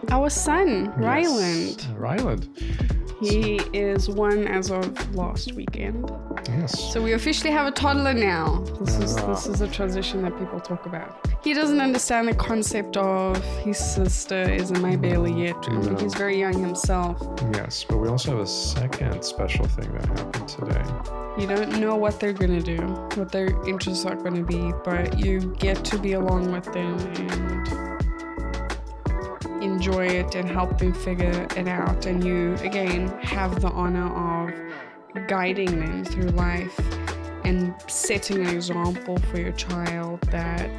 Our son, Ryland. Yes, Ryland. He is one as of last weekend. Yes. So we officially have a toddler now. This is a transition that people talk about. He doesn't understand the concept of his sister is in my belly yet. I mean, he's very young himself. Yes, but we also have a second special thing that happened today. You don't know what they're going to do, what their interests are going to be, but you get to be along with them and enjoy it and help them figure it out. And you, again, have the honor of guiding them through life and setting an example for your child that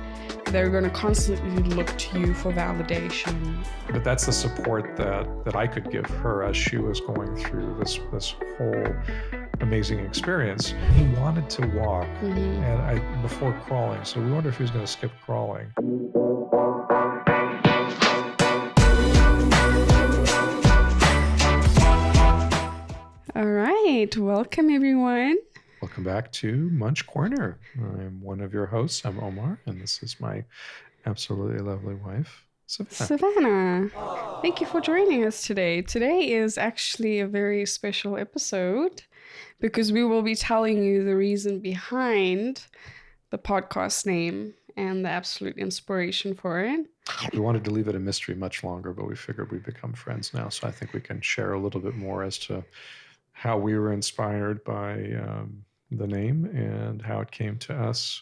they're going to constantly look to you for validation. But that's the support that I could give her as she was going through this whole amazing experience. He wanted to walk and before crawling, so we wondered if he was going to skip crawling. All right, welcome everyone. Welcome back to Munch Corner. I'm one of your hosts. I'm Omar, and this is my absolutely lovely wife, Savannah. Thank you for joining us today. Today is actually a very special episode because we will be telling you the reason behind the podcast name and the absolute inspiration for it. We wanted to leave it a mystery much longer, but we figured we've become friends now, so I think we can share a little bit more as to how we were inspired by the name and how it came to us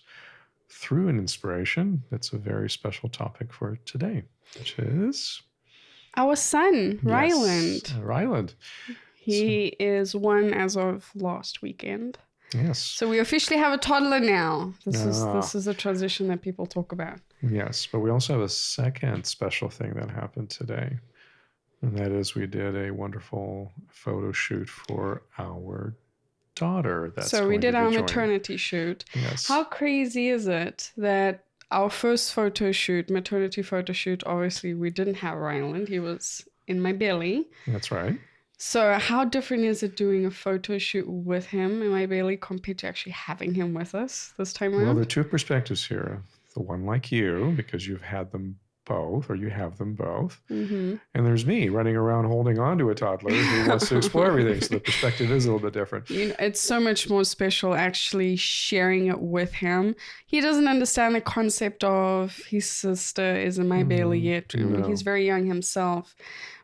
through an inspiration. That's a very special topic for today, which is our son, Ryland. Yes, Ryland. He is one as of last weekend. Yes. So we officially have a toddler now. This is a transition that people talk about. Yes, but we also have a second special thing that happened today. And that is we did a wonderful photo shoot for our daughter. So we did our maternity shoot. Yes. How crazy is it that our first maternity photo shoot, obviously we didn't have Ryland. He was in my belly. That's right. So how different is it doing a photo shoot with him in my belly compared to actually having him with us this time around? Well, there are two perspectives here. The one like you, because you've had them both, or you have them both. Mm-hmm. And there's me running around holding on to a toddler who wants to explore everything. So the perspective is a little bit different. You know, it's so much more special actually sharing it with him. He doesn't understand the concept of his sister is in my belly yet. I mean, he's very young himself.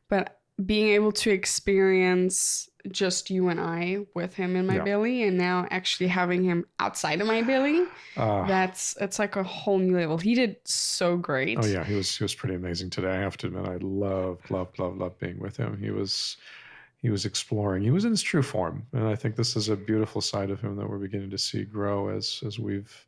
But being able to experience just you and I with him in my belly, and now actually having him outside of my belly, it's like a whole new level. He did so great. Oh yeah, he was pretty amazing today. I have to admit, I loved being with him. He was exploring. He was in his true form, and I think this is a beautiful side of him that we're beginning to see grow as we've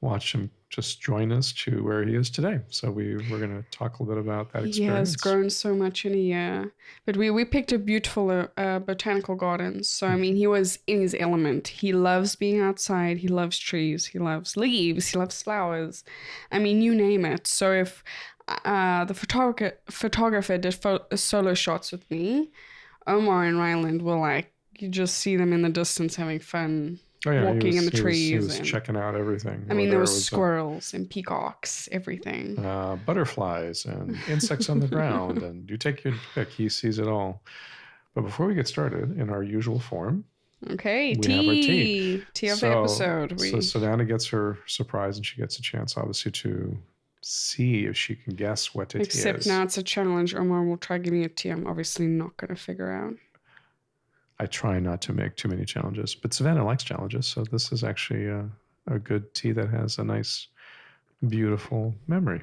watched him just join us to where he is today. So we're going to talk a little bit about that experience. He has grown so much in a year. But we picked a beautiful botanical garden. So, I mean, he was in his element. He loves being outside. He loves trees. He loves leaves. He loves flowers. I mean, you name it. So if the photographer did solo shots with me, Omar and Ryland were like, you just see them in the distance having fun. Oh, yeah, walking in the trees. He was checking out everything. I mean, there was squirrels and peacocks, everything. Butterflies and insects on the ground. And you take your pick. He sees it all. But before we get started, in our usual form, okay, we have our tea. Tea of the episode. So Savannah gets her surprise, and she gets a chance, obviously, to see if she can guess what it is. Except now it's a challenge. Omar will try giving me a tea I'm obviously not going to figure out. I try not to make too many challenges, but Savannah likes challenges. So this is actually a good tea that has a nice, beautiful memory.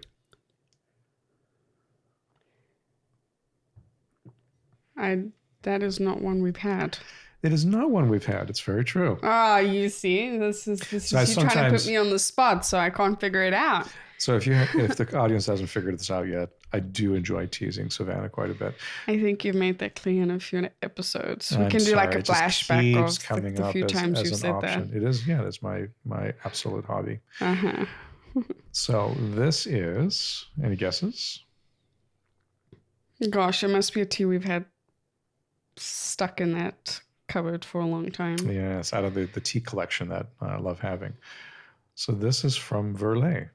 That is not one we've had. It is not one we've had. It's very true. Ah, you see, this is you trying to put me on the spot, so I can't figure it out. So if the audience hasn't figured this out yet, I do enjoy teasing Savannah quite a bit. I think you've made that clear in a few episodes. We can do like a flashback of the few times you've said that. It is my absolute hobby. Uh-huh. So this is, any guesses? Gosh, it must be a tea we've had stuck in that cupboard for a long time. Yes, out of the tea collection that I love having. So this is from Verlet.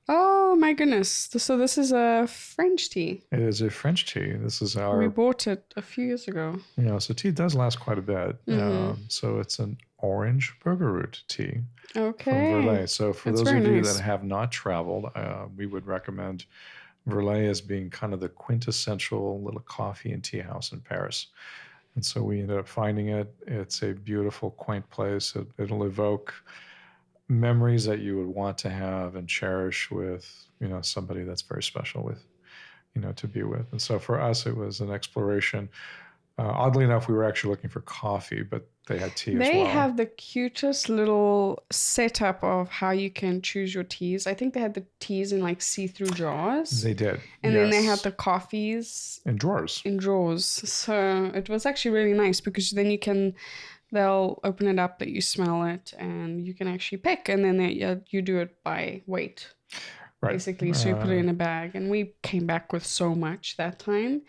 Oh, my goodness. So this is a French tea. It is a French tea. This is We our, bought it a few years ago. so tea does last quite a bit. So it's an orange burger root tea from Okay. Verlet. So for That's those very of you nice. that have not traveled, we would recommend Verlet as being kind of the quintessential little coffee and tea house in Paris. And so we ended up finding it. It's a beautiful, quaint place. It'll evoke memories that you would want to have and cherish with, somebody that's very special with, to be with. And so for us, it was an exploration. Oddly enough, we were actually looking for coffee, but they had tea as well. They have the cutest little setup of how you can choose your teas. I think they had the teas in like see-through jars. They did. And then they had yes. the coffees in drawers. in drawers. So it was actually really nice because then they'll open it up, let you smell it, and you can actually pick. And then you do it by weight, Right. basically. So you put it in a bag. And we came back with so much that time.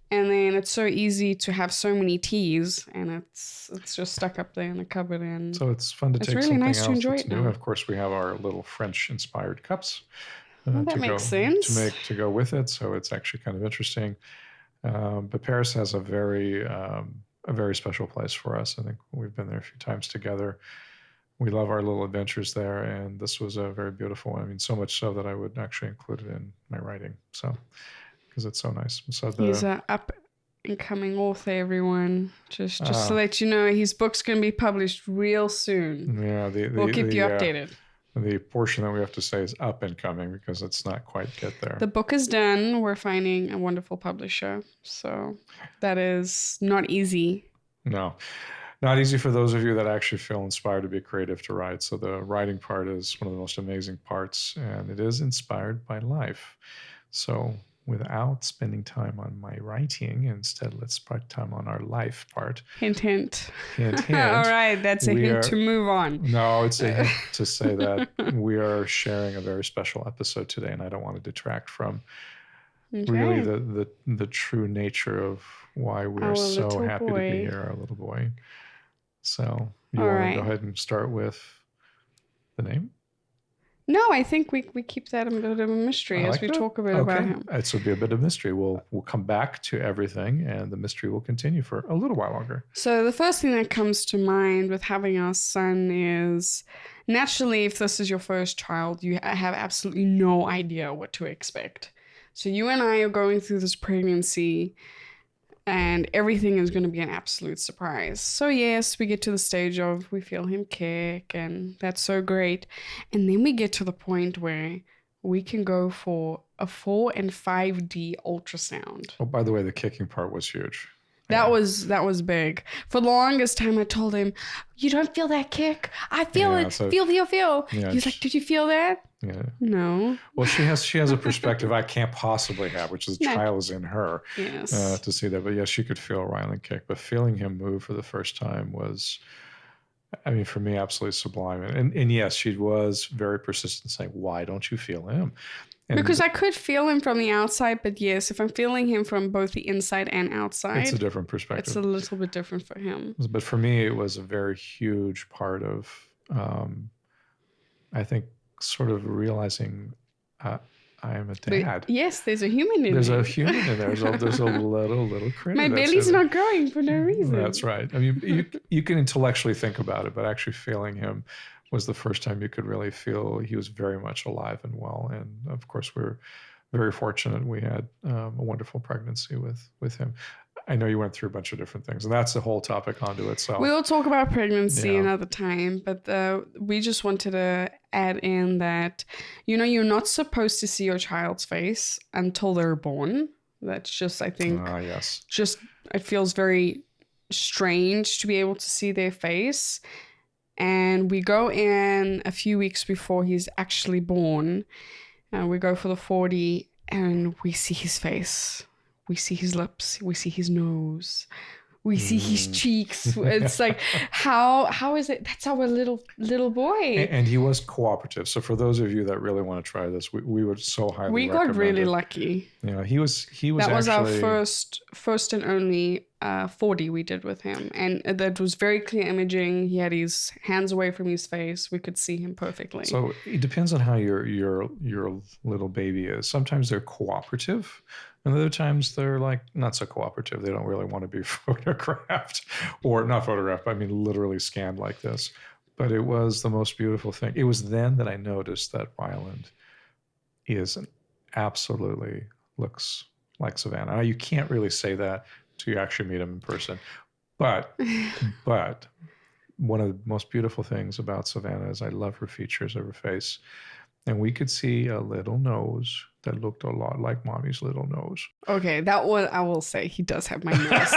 And then it's so easy to have so many teas, and it's just stuck up there in the cupboard. And So it's fun to It's take really something nice to else enjoy that's it new. now. Of course, we have our little French-inspired cups that makes sense. to go with it. So it's actually kind of interesting. But Paris has a very special place for us. I think we've been there a few times together. We love our little adventures there, and this was a very beautiful one. I mean, so much so that I would actually include it in my writing. So because it's so nice. So He's an up-and-coming author, everyone. Just to let you know, his book's going to be published real soon. Yeah, We'll keep you updated. The portion that we have to say is up and coming because it's not quite yet there. The book is done. We're finding a wonderful publisher. So that is not easy. No, not easy for those of you that actually feel inspired to be creative to write. So the writing part is one of the most amazing parts, and it is inspired by life. So without spending time on my writing, instead let's spend time on our life part. Hint, hint. Hint, hint. All right, that's a hint to move on. No, it's a hint to say that we are sharing a very special episode today, and I don't want to detract from really the true nature of why we are so happy to be here, our little boy. So you want to go ahead and start with the name? No, I think we keep that a bit of a mystery as we talk a bit about him. So it'll be a bit of mystery. We'll come back to everything, and the mystery will continue for a little while longer. So the first thing that comes to mind with having our son is, naturally, if this is your first child, you have absolutely no idea what to expect. So you and I are going through this pregnancy, and everything is going to be an absolute surprise. So yes, we get to the stage of we feel him kick, and that's so great. And then we get to the point where we can go for a 4 and 5D ultrasound. Oh, by the way, the kicking part was huge. That was big. For the longest time, I told him, "You don't feel that kick? I feel it. So, feel. Yeah, he's like, "Did you feel that?" Yeah. No. Well, she has a perspective I can't possibly have, which is the child is in her. Yes. To see that, but yes, she could feel Ryland kick, but feeling him move for the first time was, I mean, for me, absolutely sublime. And yes, she was very persistent, saying, "Why don't you feel him?" And because I could feel him from the outside, but yes, if I'm feeling him from both the inside and outside, it's a different perspective. It's a little bit different for him. But for me, it was a very huge part of, I think, sort of realizing I am a dad. But yes, there's a human in there. There's a human in there. There's a little critter. My belly's not growing for no reason. That's right. I mean, you can intellectually think about it, but actually feeling him was the first time you could really feel he was very much alive and well. And of course, we're very fortunate. We had a wonderful pregnancy with him. I know you went through a bunch of different things, and that's the whole topic onto itself. We will talk about pregnancy another time, but we just wanted to add in that, you're not supposed to see your child's face until they're born. That's just, I think, yes. Just, it feels very strange to be able to see their face. And we go in a few weeks before he's actually born. We go for the 40, and we see his face. We see his lips. We see his nose. We see his cheeks. It's like, how is it? That's our little boy. And he was cooperative. So for those of you that really want to try this, we would so highly recommend it. We got really lucky. Yeah, he was. That was our first and only 4D we did with him, and that was very clear imaging. He had his hands away from his face. We could see him perfectly. So it depends on how your little baby is. Sometimes they're cooperative, and other times they're like not so cooperative. They don't really want to be photographed, or not photographed. I mean, literally scanned like this. But it was the most beautiful thing. It was then that I noticed that Ryland absolutely looks like Savannah. Now, you can't really say that till you actually meet him in person. But one of the most beautiful things about Savannah is I love her features of her face. And we could see a little nose that looked a lot like mommy's little nose. Okay, that one I will say he does have my nose.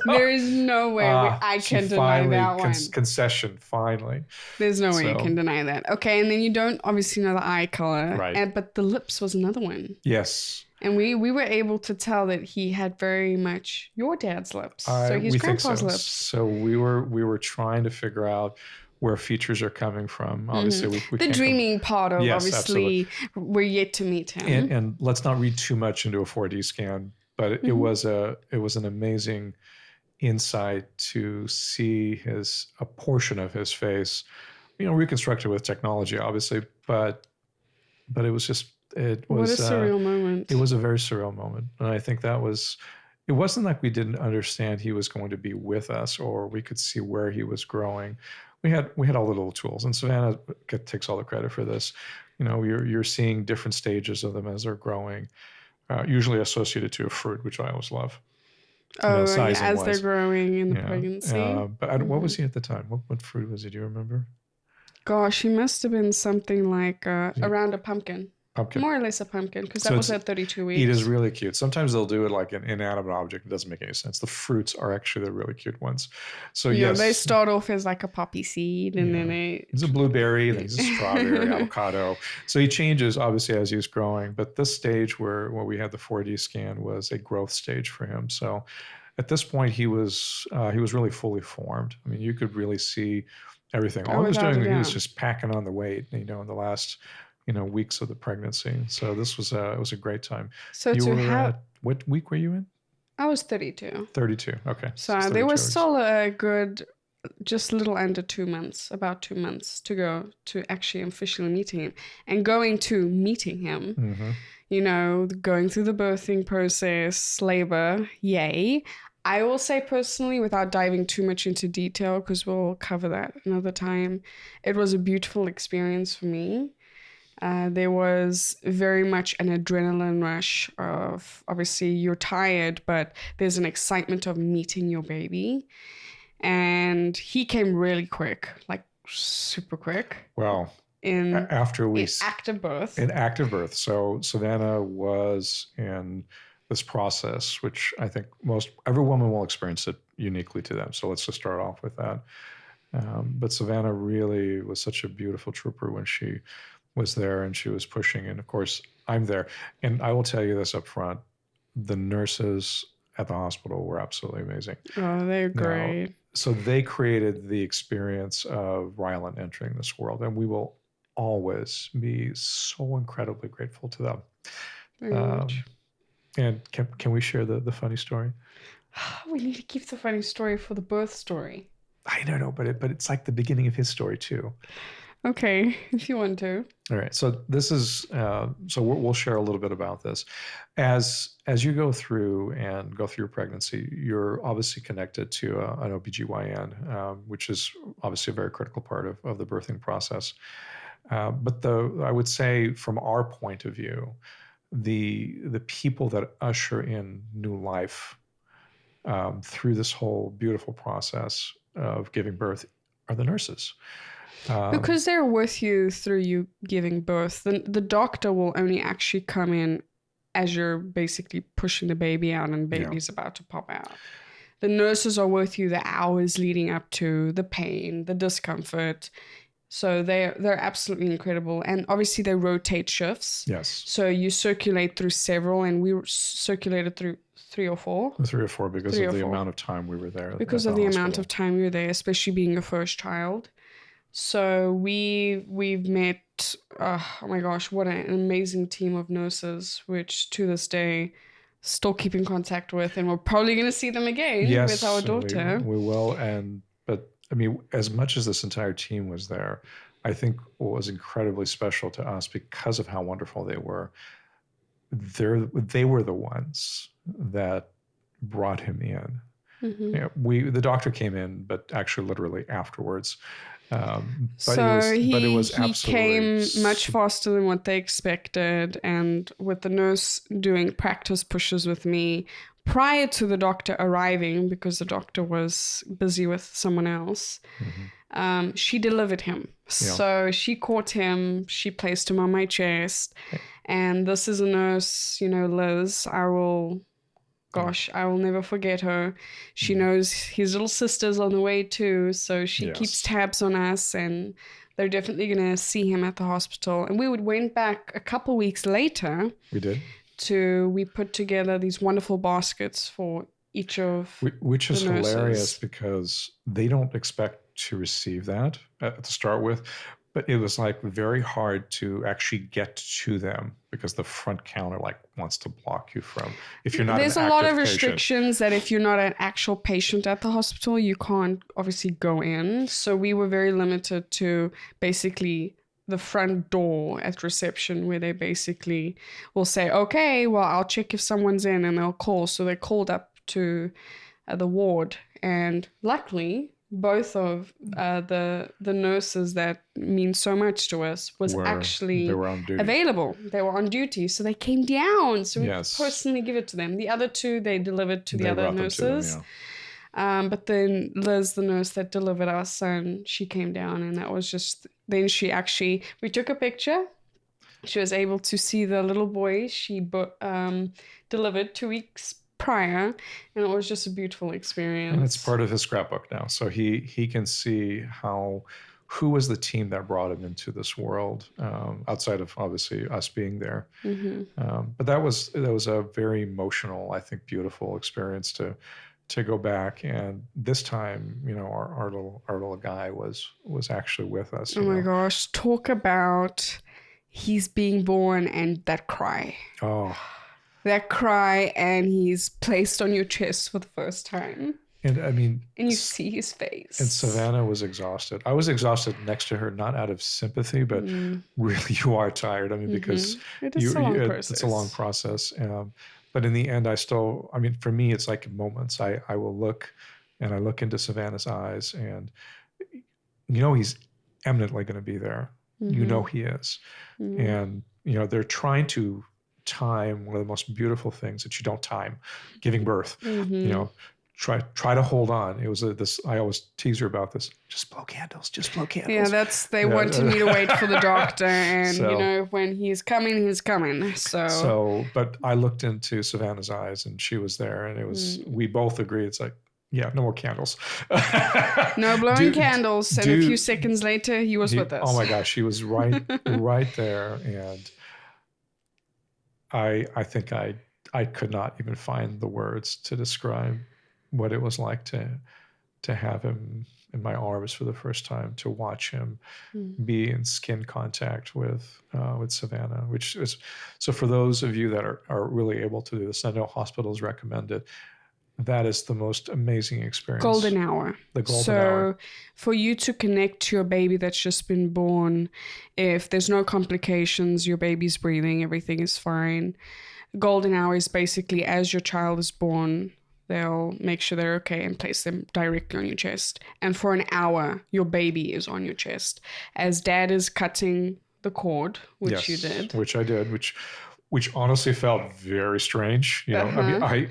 There is no way I can deny that one. Concession, finally. There's no way you can deny that. Okay, and then you don't obviously know the eye color. Right. But the lips was another one. Yes. And we were able to tell that he had very much your dad's lips. So his grandpa's lips. So we were trying to figure out where features are coming from. Obviously, we the dreaming part of obviously absolutely. We're yet to meet him. And let's not read too much into a 4D scan, but it was an amazing insight to see a portion of his face, reconstructed with technology, obviously, but it was just what a surreal moment. It was a very surreal moment, and I think it wasn't like we didn't understand he was going to be with us, or we could see where he was growing. We had all the little tools, and Savannah takes all the credit for this. You're seeing different stages of them as they're growing, usually associated to a fruit, which I always love. As they're growing in the pregnancy. But what was he at the time? What fruit was he? Do you remember? Gosh, he must have been something like around a pumpkin. Pumpkin. More or less a pumpkin, because that was at 32 weeks. It is really cute. Sometimes they'll do it like an inanimate object. It doesn't make any sense. The fruits are actually the really cute ones. So yes. They start off as like a poppy seed, and then it's a blueberry, then it's a strawberry, avocado. So he changes, obviously, as he's growing. But this stage where we had the 4D scan was a growth stage for him. So at this point, he was really fully formed. I mean, you could really see everything. All he was doing, he was just packing on the weight, in the last weeks of the pregnancy. So this was it was a great time. So what week were you in? I was 32. 32. Okay. So there was still a good, just a little under 2 months, about 2 months to go to actually officially meeting him. And going to meeting him, going through the birthing process, labor, yay. I will say personally, without diving too much into detail, because we'll cover that another time, it was a beautiful experience for me. There was very much an adrenaline rush of, obviously you're tired, but there's an excitement of meeting your baby. And he came really quick, like super quick. Well, in active birth. In active birth. So Savannah was in this process, which I think every woman will experience it uniquely to them. So let's just start off with that. But Savannah really was such a beautiful trooper when she was there and she was pushing. And of course, I'm there. And I will tell you this up front, the nurses at the hospital were absolutely amazing. Oh, they're great. So they created the experience of Ryland entering this world. And we will always be so incredibly grateful to them. Very much. And can we share the funny story? We need to keep the funny story for the birth story. I don't know, but it's like the beginning of his story too. Okay, if you want to. All right. So this is so we'll share a little bit about this. As you go through your pregnancy, you're obviously connected to an OBGYN, which is obviously a very critical part of the birthing process. But I would say from our point of view, the people that usher in new life through this whole beautiful process of giving birth are the nurses. Because they're with you through you giving birth. The doctor will only actually come in as you're basically pushing the baby out and the baby's about to pop out. The nurses are with you the hours leading up to the pain, the discomfort. So they're absolutely incredible. And obviously they rotate shifts. Yes. So you circulate through several, and we circulated through 3 or 4. 3 or 4 because of the amount of time we were there. Because of the amount of time we were there, especially being your first child. So we've met, oh my gosh, what an amazing team of nurses, which to this day still keep in contact with, and we're probably going to see them again Yes, with our daughter. we will. But I mean, as much as this entire team was there, I think what was incredibly special to us because of how wonderful they were, they were the ones that brought him in. Mm-hmm. Yeah, the doctor came in, but actually literally afterwards. But he it was absolutely came much faster than what they expected, and with the nurse doing practice pushes with me prior to the doctor arriving, because the doctor was busy with someone else. Mm-hmm. She delivered him. Yeah. So she caught him, she placed him on my chest, and this is a nurse, Liz. I will never forget her. She knows his little sister's on the way too, so she keeps tabs on us, and they're definitely going to see him at the hospital. And we went back a couple weeks later. We did. We put together these wonderful baskets for each of which is the nurses. Hilarious because they don't expect to receive that to start with. But it was like very hard to actually get to them because the front counter wants to block you from, if you're not There's an a lot of patient. restrictions that if you're not an actual patient at the hospital, you can't obviously go in. So we were very limited to basically the front door at reception, where they basically will say, okay, well, I'll check if someone's in, and they'll call. So they called up to the ward, and luckily both of the nurses that mean so much to us they were on duty. Available. They were on duty, so they came down. So we personally give it to them. The other two, they delivered to the other nurses. But then Liz, the nurse that delivered our son, she came down, and that was just, then we took a picture. She was able to see the little boy she delivered 2 weeks prior, and it was just a beautiful experience. And it's part of his scrapbook now, so he can see who was the team that brought him into this world, outside of obviously us being there. Mm-hmm. But that was a very emotional, I think, beautiful experience to go back, and this time, our little guy was actually with us. Oh my gosh, talk about he's being born and that cry. Oh. That cry, and he's placed on your chest for the first time. And I mean... And you see his face. And Savannah was exhausted. I was exhausted next to her, not out of sympathy, but really you are tired. I mean, because it's a long process. But in the end, for me, it's like moments. I will look, and I look into Savannah's eyes, and he's eminently going to be there. Mm-hmm. He is. Mm-hmm. And, they're trying to time one of the most beautiful things that you don't time, giving birth. Mm-hmm. Try to hold on. It was this. I always tease her about this. Just blow candles. Yeah, they wanted me to wait for the doctor, and when he's coming, he's coming. So, but I looked into Savannah's eyes, and she was there, and it was. We both agreed. It's like, yeah, no more candles. No blowing candles. And a few seconds later, he was with us. Oh my gosh, he was right there, and I think I could not even find the words to describe what it was like to have him in my arms for the first time, to watch him be in skin contact with Savannah, which is, so for those of you that are really able to do this, I know hospitals recommend it. That is the most amazing experience. Golden hour. The golden hour. So for you to connect to your baby that's just been born, if there's no complications, your baby's breathing, everything is fine. Golden hour is basically as your child is born, they'll make sure they're okay and place them directly on your chest. And for an hour, your baby is on your chest. As dad is cutting the cord, which you did. Which I did, which honestly felt very strange. I mean,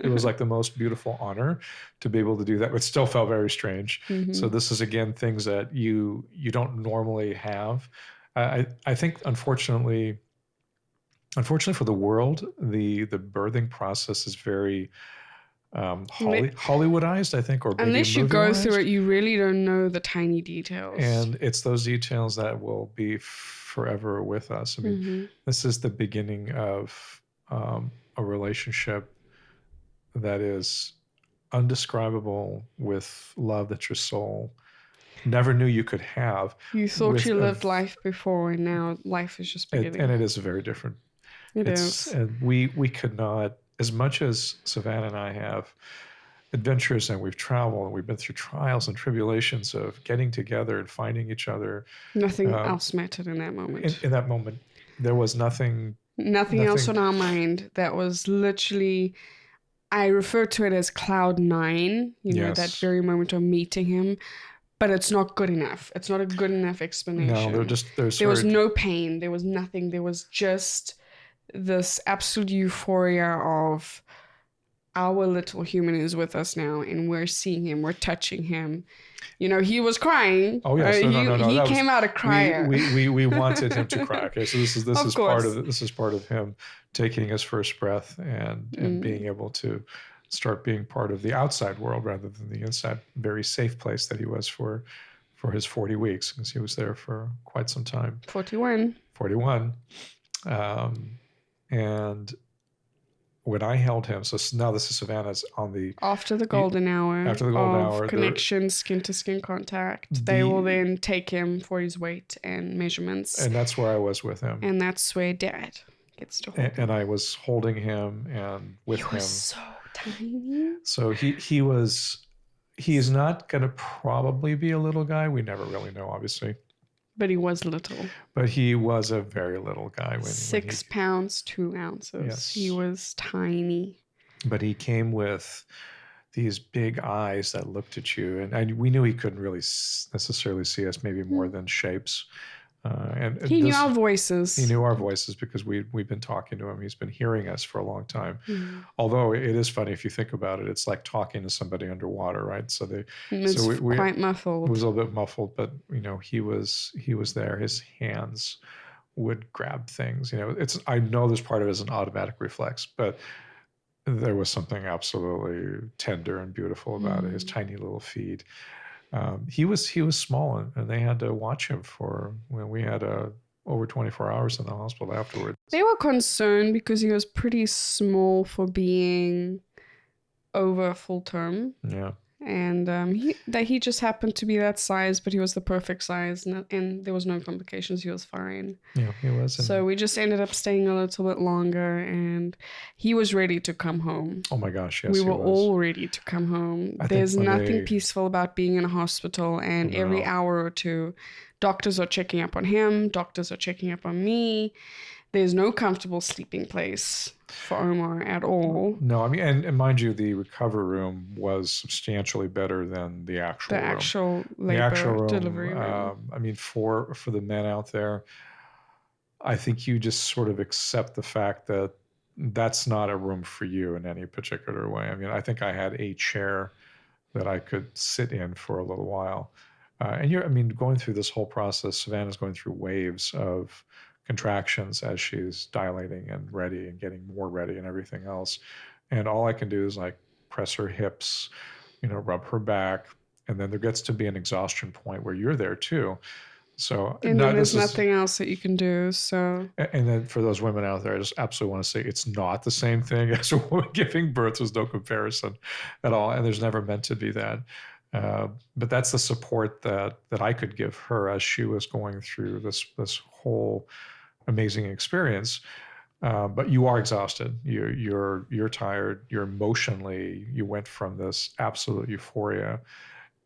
it was like the most beautiful honor to be able to do that, but still felt very strange. Mm-hmm. So this is, again, things that you don't normally have. I think, unfortunately for the world, the birthing process is very Hollywoodized, I think, or maybe unless you go through it, you really don't know the tiny details. And it's those details that will be forever with us. I mean, this is the beginning of a relationship that is undescribable, with love that your soul never knew you could have. You thought you lived life before, and now life is just beginning. And it is very different. It is. And we could not as much as Savannah and I have adventures and we've traveled and we've been through trials and tribulations of getting together and finding each other, Nothing um, else mattered in that moment. in that moment, there was nothing, Nothing else on our mind. That was literally, I refer to it as cloud nine, that yes. very moment of meeting him. But it's not good enough. It's not a good enough explanation. No, there was no pain. There was nothing. There was just this absolute euphoria of our little human is with us now, and we're seeing him, we're touching him. He was crying. Oh yes, no. He came out a crier. We wanted him to cry. Okay, so this Of is course. part of him taking his first breath and being able to start being part of the outside world rather than the inside very safe place that he was for his 40 weeks, because he was there for quite some time. 41. And when I held him, so now this is Savannah's on the after the golden hour. After the golden hour, connection, skin to skin contact. They will then take him for his weight and measurements. And that's where I was with him. And that's where Dad gets to hold him. And I was holding him and with him. He was so tiny. So he's not going to probably be a little guy. We never really know, obviously. But he was little. But he was a very little guy. 6 pounds, 2 ounces. Yes. He was tiny. But he came with these big eyes that looked at you. And we knew he couldn't really necessarily see us, maybe more than shapes. And he knew our voices. He knew our voices because we've been talking to him. He's been hearing us for a long time. Although it is funny if you think about it, it's like talking to somebody underwater, right? So we quite muffled. It was a little bit muffled, but he was there. His hands would grab things. I know this part of it is an automatic reflex, but there was something absolutely tender and beautiful about it. His tiny little feet. He was small, and they had to watch him when we had over 24 hours in the hospital afterwards. They were concerned because he was pretty small for being over full term. Yeah. And he just happened to be that size, but he was the perfect size, and there was no complications. He was fine. Yeah, he was. So we just ended up staying a little bit longer, and he was ready to come home. Oh my gosh, yes, we were all ready to come home. There's nothing peaceful about being in a hospital, and every hour or two, doctors are checking up on him, doctors are checking up on me. There's no comfortable sleeping place for Omar at all. No, I mean, and mind you, the recovery room was substantially better than the actual room. Actual labor delivery room. I mean, for the men out there, I think you just sort of accept the fact that that's not a room for you in any particular way. I mean, I think I had a chair that I could sit in for a little while. Going through this whole process, Savannah's going through waves of contractions as she's dilating and ready and getting more ready and everything else. And all I can do is like press her hips, rub her back. And then there gets to be an exhaustion point where you're there too. So and then there's nothing else that you can do. So and then for those women out there, I just absolutely want to say it's not the same thing as a woman giving birth. There's no comparison at all. And there's never meant to be that. But that's the support that I could give her as she was going through this whole amazing experience. But you are exhausted. You're tired. You're emotionally. You went from this absolute euphoria,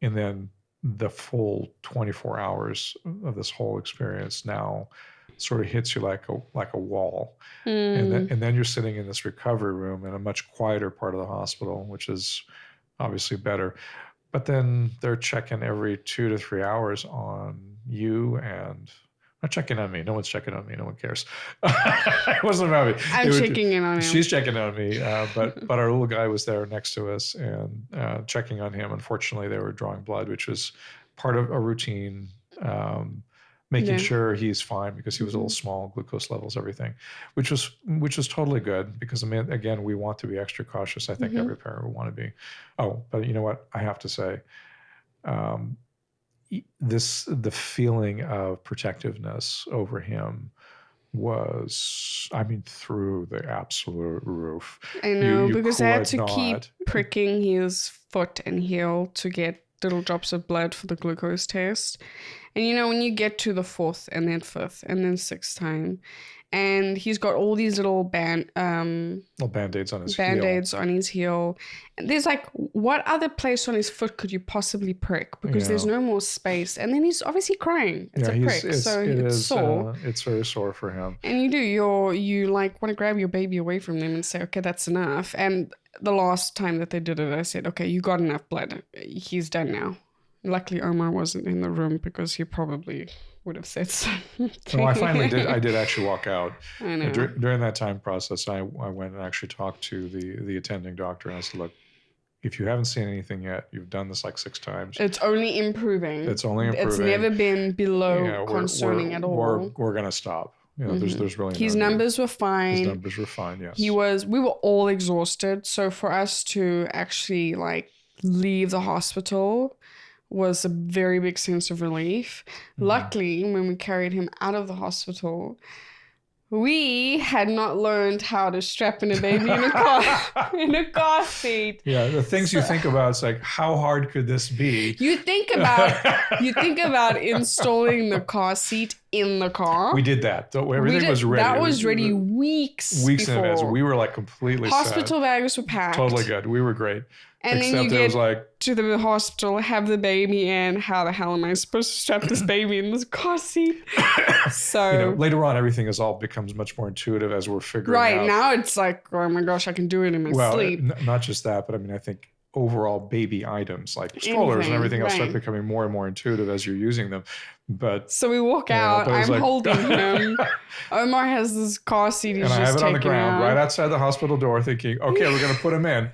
and then the full 24 hours of this whole experience now sort of hits you like a wall. And then you're sitting in this recovery room in a much quieter part of the hospital, which is obviously better. But then they're checking every 2 to 3 hours on you, and not checking on me. No one's checking on me. No one cares. It wasn't about me. I'm checking in on him. She's checking on me. But our little guy was there next to us and checking on him. Unfortunately, they were drawing blood, which was part of a routine, making sure he's fine because he was a little small, glucose levels, everything, which was totally good because, again, we want to be extra cautious. I think every parent would want to be. Oh, but you know what? I have to say, the feeling of protectiveness over him was, through the absolute roof. I know, because I had to keep pricking his foot and heel to get little drops of blood for the glucose test. And when you get to the 4th and then 5th and then 6th time, and he's got all these little band-aids on his band-aids on his heel. And there's like, what other place on his foot could you possibly prick? Because there's no more space. And then he's obviously crying. It's a prick. So it's sore. It's very sore for him. And you like want to grab your baby away from them and say, okay, that's enough. And the last time that they did it, I said, okay, you got enough blood. He's done now. Luckily, Omar wasn't in the room because he probably would have said something. No, I finally did. I did actually walk out. I know. During that time process, I went and actually talked to the attending doctor, and I said, look, if you haven't seen anything yet, you've done this like 6 times. It's only improving. It's never been below concerning at all. We're going to stop. There's really his numbers were fine. His numbers were fine, yes. We were all exhausted. So for us to actually like leave the hospital was a very big sense of relief. Luckily, when we carried him out of the hospital, we had not learned how to strap in a baby in a car seat. Yeah, the things you think about, it's like, how hard could this be? You think about installing the car seat in the car. We did that. Everything was ready. That was ready weeks in before. advance. We were like completely Hospital bags were packed. Totally good. We were great. And Except then you it get was like, to the hospital, have the baby in. How the hell am I supposed to strap this baby in this car seat? So later on, everything becomes much more intuitive as we're figuring out. Right now, it's like, oh my gosh, I can do it in my sleep. Not just that, but I mean, I think overall baby items like strollers and everything else start becoming more and more intuitive as you're using them. But so we walk out. I'm holding him. Omar has this car seat. He's and I have it on the ground out. right outside the hospital door, thinking, okay, we're going to put him in.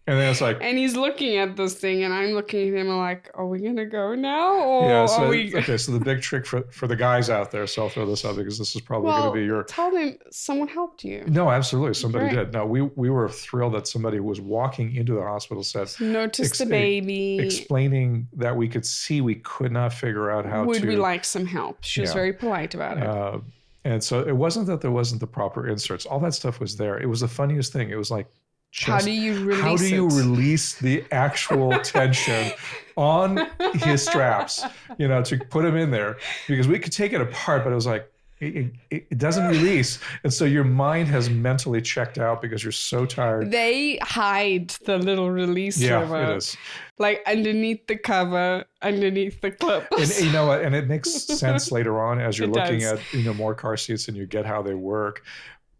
And then it's like... And he's looking at this thing, and I'm looking at him like, are we going to go now? Or are we... Okay, so the big trick for the guys out there, so I'll throw this out because this is probably going to be your... Tell them someone helped you. No, absolutely. Somebody did. No, we were thrilled that somebody was walking into the hospital set. Noticed the baby. Explaining that we could see we could not figure out how Would we like some help? She was very polite about it. And so it wasn't that there wasn't the proper inserts. All that stuff was there. It was the funniest thing. It was like, how do you release the actual tension on his straps, to put him in there? Because we could take it apart, but it was like, it doesn't release. And so your mind has mentally checked out because you're so tired. They hide the little release lever. Yeah, it is. Like underneath the cover, underneath the clip. And you know what? And it makes sense later on as you're looking at, more car seats and you get how they work.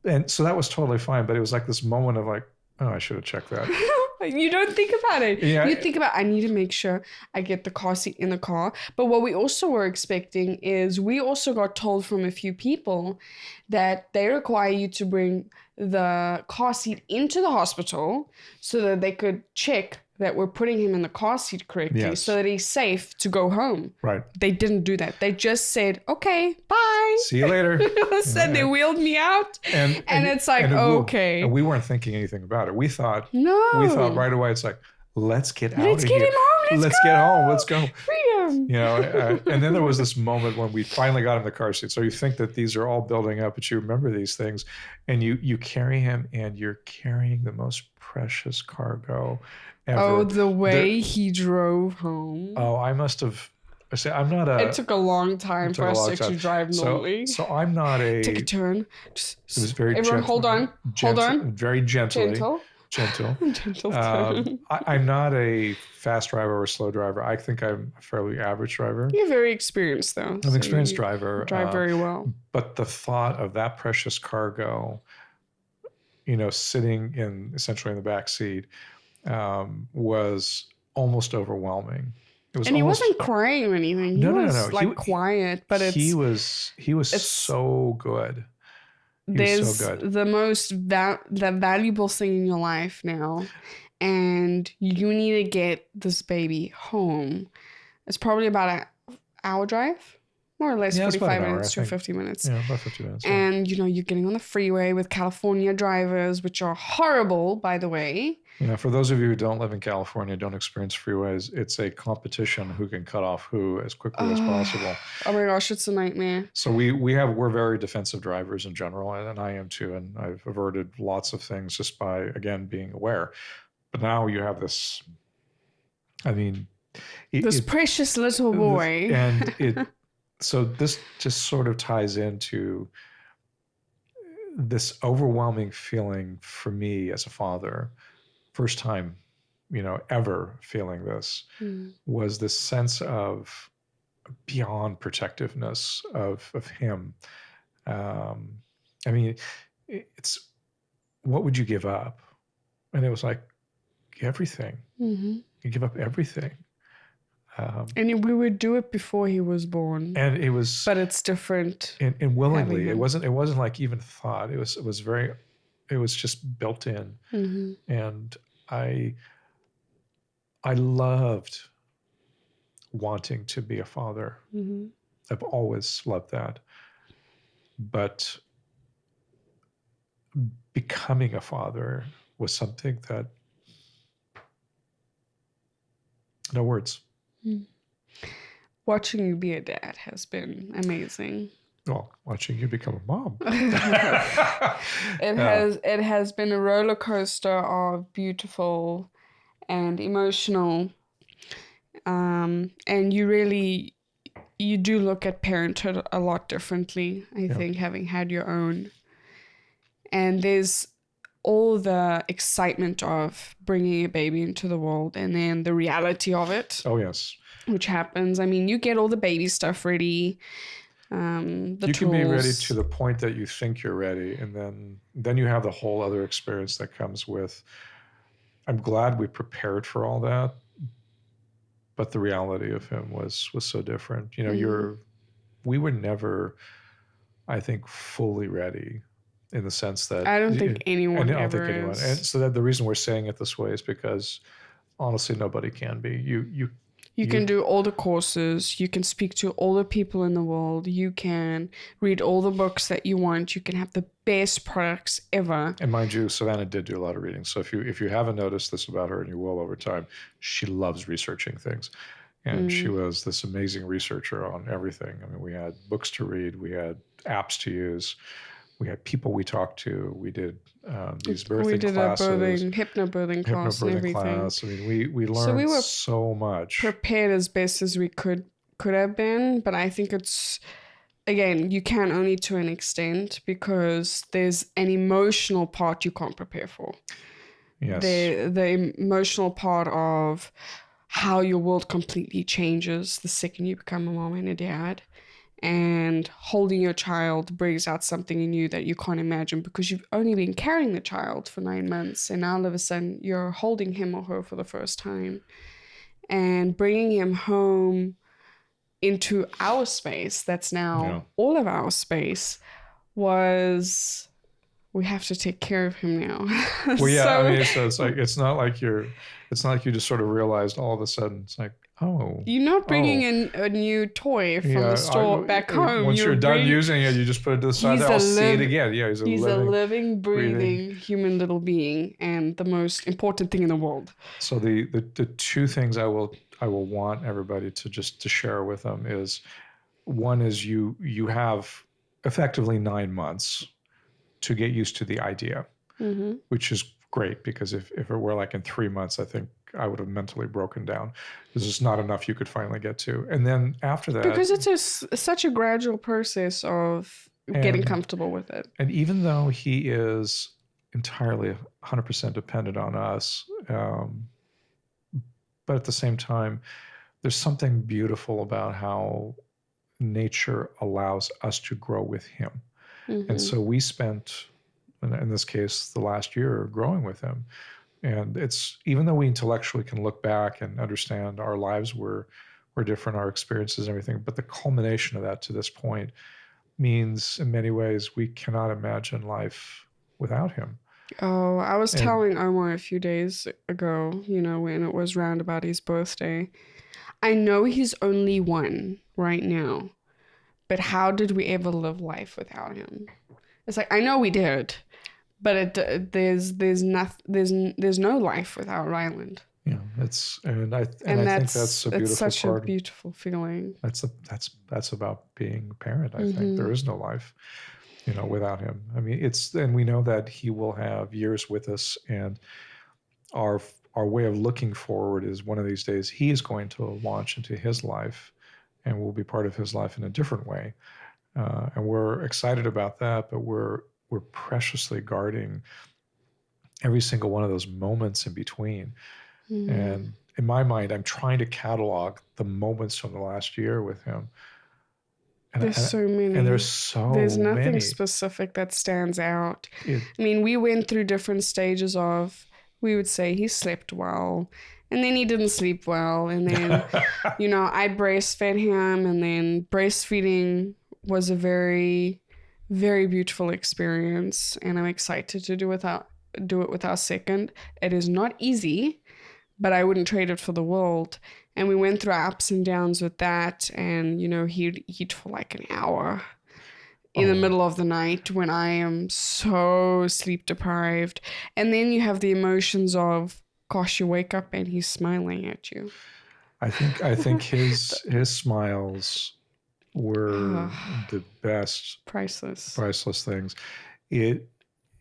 And so that was totally fine. But it was like this moment of like, oh, I should have checked that. You don't think about it. Yeah. You think about, I need to make sure I get the car seat in the car. But what we also were expecting is we also got told from a few people that they require you to bring the car seat into the hospital so that they could check that we're putting him in the car seat correctly so that he's safe to go home. Right. They didn't do that. They just said, okay, bye. See you later. They wheeled me out. And it's like, okay. And we weren't thinking anything about it. We thought right away, it's like, let's get out of here. Let's get him home. Let's get home. Let's go. Freedom. And then there was this moment when we finally got him the car seat. So you think that these are all building up, but you remember these things. And you carry him and you're carrying the most precious cargo ever. Oh, the way he drove home. Oh, I must have... I'm not a... It took a long time for us to actually drive normally. So I'm not a... Take a turn. It was very Everyone, gentle. Hold on. Very gently. Gentle. Turn. I'm not a fast driver or slow driver. I think I'm a fairly average driver. You're very experienced, though. I'm an experienced driver. Drive very well. But the thought of that precious cargo, sitting essentially in the back seat, was almost overwhelming. He wasn't crying or anything. He was quiet, but he was so good. There's the valuable thing in your life now, and you need to get this baby home. It's probably about an hour drive, more or less, 45 minutes to 50 minutes. Yeah, about 50 minutes. And you're getting on the freeway with California drivers, which are horrible, by the way. For those of you who don't live in California, don't experience freeways, it's a competition who can cut off who as quickly as possible. Oh my gosh, it's a nightmare. So we're very defensive drivers in general, and I am too, and I've averted lots of things just by, again, being aware. But now you have this, This precious little boy. So this just sort of ties into this overwhelming feeling for me as a father, first time, ever feeling this, was this sense of beyond protectiveness of him. I mean, it's, what would you give up? And it was like, everything. You give up everything. And we would do it before he was born. And it was, but it's different. And willingly, it wasn't like even thought. It was just built in. And I loved wanting to be a father. I've always loved that. But becoming a father was something that, no words. Watching you be a dad has been amazing. Well, watching you become a mom. It has been a roller coaster of beautiful and emotional. And you do look at parenthood a lot differently, I think, having had your own. And there's all the excitement of bringing a baby into the world and then the reality of it. Oh, yes. Which happens. I mean, you get all the baby stuff ready. You tools. Can be ready to the point that you think you're ready. And then you have the whole other experience that comes with, I'm glad we prepared for all that. But the reality of him was so different. We were never, I think, fully ready. In the sense that I don't think anyone I don't ever think anyone is. And so that the reason we're saying it this way is because honestly nobody can be. You can do all the courses, you can speak to all the people in the world, you can read all the books that you want, you can have the best products ever. And mind you, Savannah did do a lot of reading. So if you haven't noticed this about her, and you will over time, she loves researching things. And she was this amazing researcher on everything. I mean, we had books to read, we had apps to use. We had people we talked to. We did these birthing classes. We did a hypnobirthing class and everything. Class. I mean, we learned so much. Prepared as best as we could have been, but I think it's, again, you can only to an extent because there's an emotional part you can't prepare for. Yes. The emotional part of how your world completely changes the second you become a mom and a dad. And holding your child brings out something in you that you can't imagine because you've only been carrying the child for 9 months and now all of a sudden you're holding him or her for the first time. And bringing him home into our space, that's now all of our space, was, we have to take care of him now. Well, yeah, so it's not like you just sort of realized all of a sudden, it's like, oh. You're not bringing in a new toy from the store back home. Once you're done using it, you just put it to the side. I'll see it again. Yeah, he's a living, breathing human little being and the most important thing in the world. So the two things I will want everybody to share with them is, one is you have effectively 9 months to get used to the idea, which is great, because if it were like in 3 months, I think I would have mentally broken down. This is not enough you could finally get to. And then after that... Because it's such a gradual process of getting comfortable with it. And even though he is entirely 100% dependent on us, but at the same time, there's something beautiful about how nature allows us to grow with him. And so we spent, in this case, the last year growing with him. And it's, even though we intellectually can look back and understand our lives were different, our experiences and everything, but the culmination of that to this point means in many ways we cannot imagine life without him. Oh, I was telling Omar a few days ago, when it was round about his birthday, I know he's only one right now, but how did we ever live life without him? It's like, I know we did. But there's no life without Ryland. Yeah, I think that's a beautiful it's such part. A beautiful feeling. That's about being a parent. I think there is no life, without him. I mean, and we know that he will have years with us, and our way of looking forward is one of these days he is going to launch into his life, and we'll be part of his life in a different way. And we're excited about that, but we're preciously guarding every single one of those moments in between. And in my mind, I'm trying to catalog the moments from the last year with him. There's so many. And there's so There's nothing many. specific that stands out. I mean, we went through different stages of, we would say he slept well, and then he didn't sleep well. And then, you know, I breastfed him, and then breastfeeding was a very, very beautiful experience. And I'm excited to do it with our second. It is not easy, but I wouldn't trade it for the world. And we went through ups and downs with that. And, you know, he'd eat for like an hour in the middle of the night when I am so sleep deprived. And then you have the emotions of, gosh, you wake up and he's smiling at you. I think his smiles were the best, priceless things. He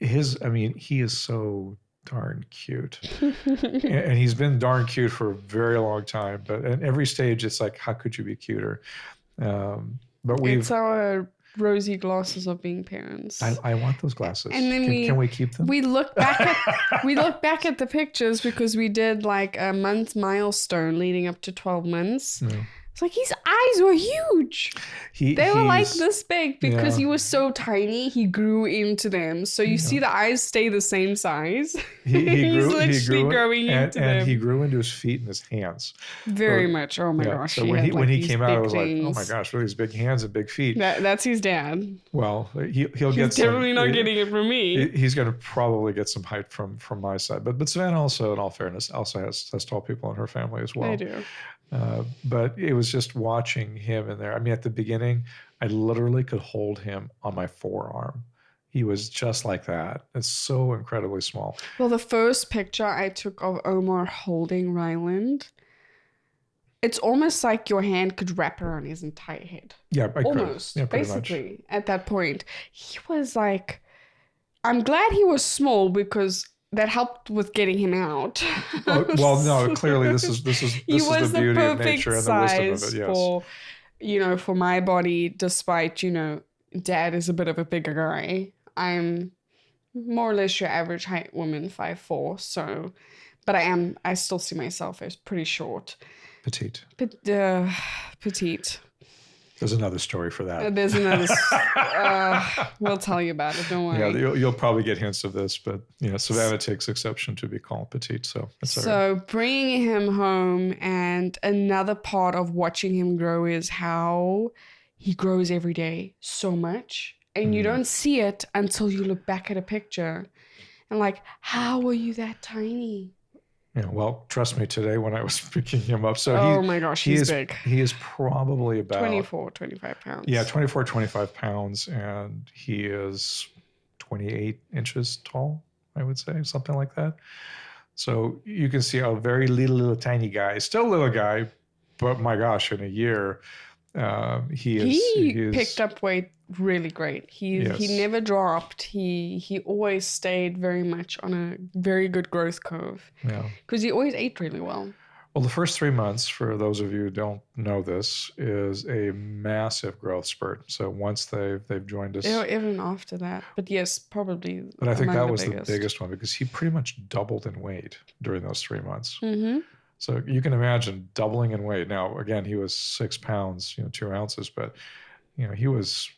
is so darn cute. And he's been darn cute for a very long time, but at every stage it's like, how could you be cuter? But it's our rosy glasses of being parents. I want those glasses. And then can we keep them? We look back at the pictures because we did like a month milestone leading up to 12 months. Yeah. It's like his eyes were huge. They were like this big because he was so tiny. He grew into them. So you see the eyes stay the same size. He's literally growing into them. And he grew into his feet and his hands. Very much. Oh my gosh. So when he came out, I was like, oh my gosh, really, these big hands and big feet. That's his dad. Well, he's definitely not getting it from me. He's going to probably get some height from my side. But Savannah also, in all fairness, also has tall people in her family as well. I do. But it was just watching him in there. I mean, at the beginning, I literally could hold him on my forearm. He was just like that. It's so incredibly small. Well, the first picture I took of Omar holding Ryland, it's almost like your hand could wrap around his entire head. Yeah, almost. Yeah, basically, much. At that point, he was like, I'm glad he was small because that helped with getting him out. Well, no, clearly this is the beauty of nature and the wisdom of it. Yes. For, you know, for my body, despite, you know, Dad is a bit of a bigger guy. I'm more or less your average height woman, 5'4". So, but I still see myself as pretty short. Petite. Petite. There's another story for that. There's another. We'll tell you about it. Don't worry. Yeah, you'll probably get hints of this, but you know, Savannah takes exception to be called petite, so that's all right. So bringing him home, and another part of watching him grow is how he grows every day so much, and you don't see it until you look back at a picture, and like, how were you that tiny? Yeah, well, trust me, today when I was picking him up, so oh my gosh, he's big. He is probably about 24, 25 pounds. Yeah, 24, 25 pounds, and he is 28 inches tall, I would say, something like that. So you can see a very little tiny guy, still a little guy, but my gosh, in a year, he picked up weight really great. He never dropped. He always stayed very much on a very good growth curve. Yeah, because he always ate really well. Well, the first 3 months, for those of you who don't know this, is a massive growth spurt. So once they've joined us, even after that, but yes, probably. But I think that was the biggest one because he pretty much doubled in weight during those 3 months. Mm-hmm. So you can imagine doubling in weight. Now, again, he was 6 pounds, 2 ounces, but he was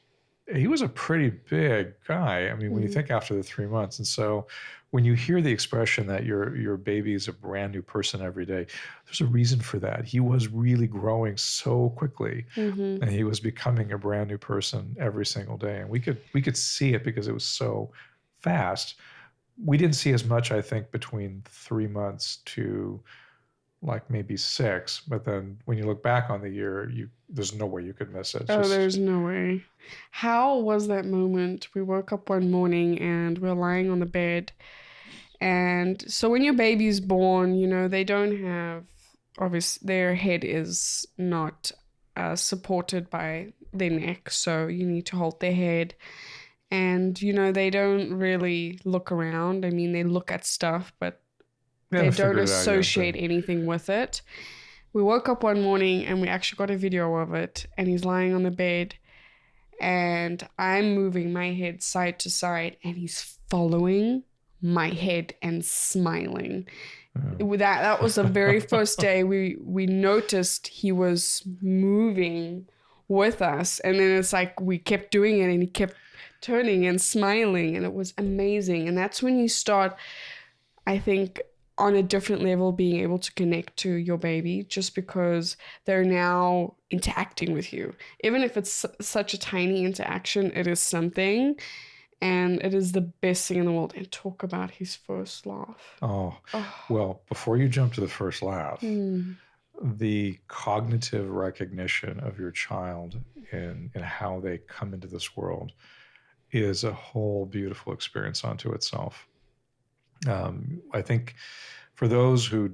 a pretty big guy. I mean, when you think after the 3 months, and so when you hear the expression that your baby is a brand new person every day, there's a reason for that. He was really growing so quickly, and he was becoming a brand new person every single day, and we could see it because it was so fast. We didn't see as much, I think, between 3 months to like maybe 6, but then when you look back on the year, there's no way you could miss it. There's no way. How was that moment? We woke up one morning and we're lying on the bed. And so when your baby's born, they don't have, obviously their head is not supported by their neck. So you need to hold their head. And, they don't really look around. I mean, they look at stuff, but They don't figured it out yet, associate anything with it. We woke up one morning and we actually got a video of it, and he's lying on the bed and I'm moving my head side to side and he's following my head and smiling. That was the very first day we noticed he was moving with us, and then it's like we kept doing it and he kept turning and smiling, and it was amazing. And that's when you start, I think, on a different level, being able to connect to your baby, just because they're now interacting with you. Even if it's such a tiny interaction, it is something, and it is the best thing in the world. And talk about his first laugh. Oh, well, before you jump to the first laugh, the cognitive recognition of your child and how they come into this world is a whole beautiful experience unto itself. I think for those who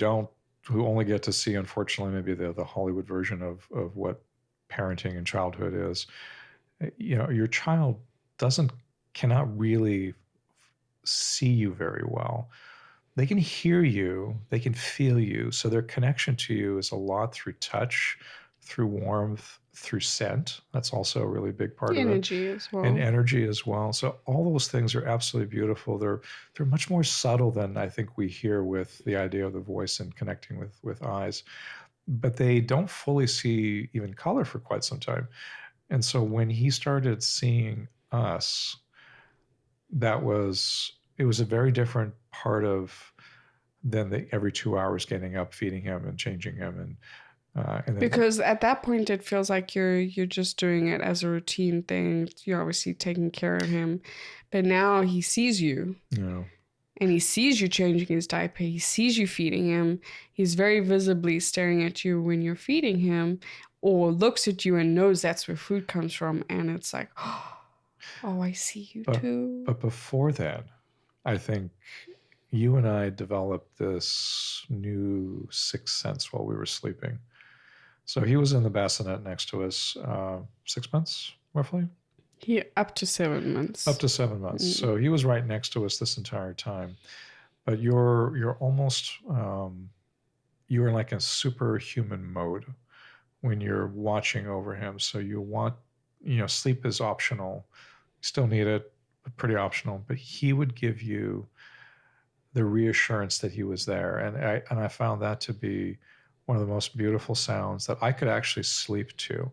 only get to see, unfortunately, maybe the Hollywood version of what parenting and childhood is, your child cannot really see you very well. They can hear you, they can feel you. So their connection to you is a lot through touch, through warmth, through scent. That's also a really big part of it. Energy as well. And energy as well. So all those things are absolutely beautiful. They're much more subtle than I think we hear with the idea of the voice and connecting with eyes. But they don't fully see even color for quite some time. And so when he started seeing us, it was a very different part of than the every 2 hours getting up, feeding him and changing him. And then, because at that point it feels like you're just doing it as a routine thing. You're obviously taking care of him, but now he sees you, and he sees you changing his diaper. He sees you feeding him. He's very visibly staring at you when you're feeding him, or looks at you and knows that's where food comes from. And it's like, oh, I see you too. But before that, I think you and I developed this new sixth sense while we were sleeping. So he was in the bassinet next to us, 6 months, roughly? Up to 7 months. Up to 7 months. So he was right next to us this entire time. But you're almost, you're in like a superhuman mode when you're watching over him. So you want, sleep is optional. You still need it, but pretty optional. But he would give you the reassurance that he was there. And I found that to be one of the most beautiful sounds that I could actually sleep to,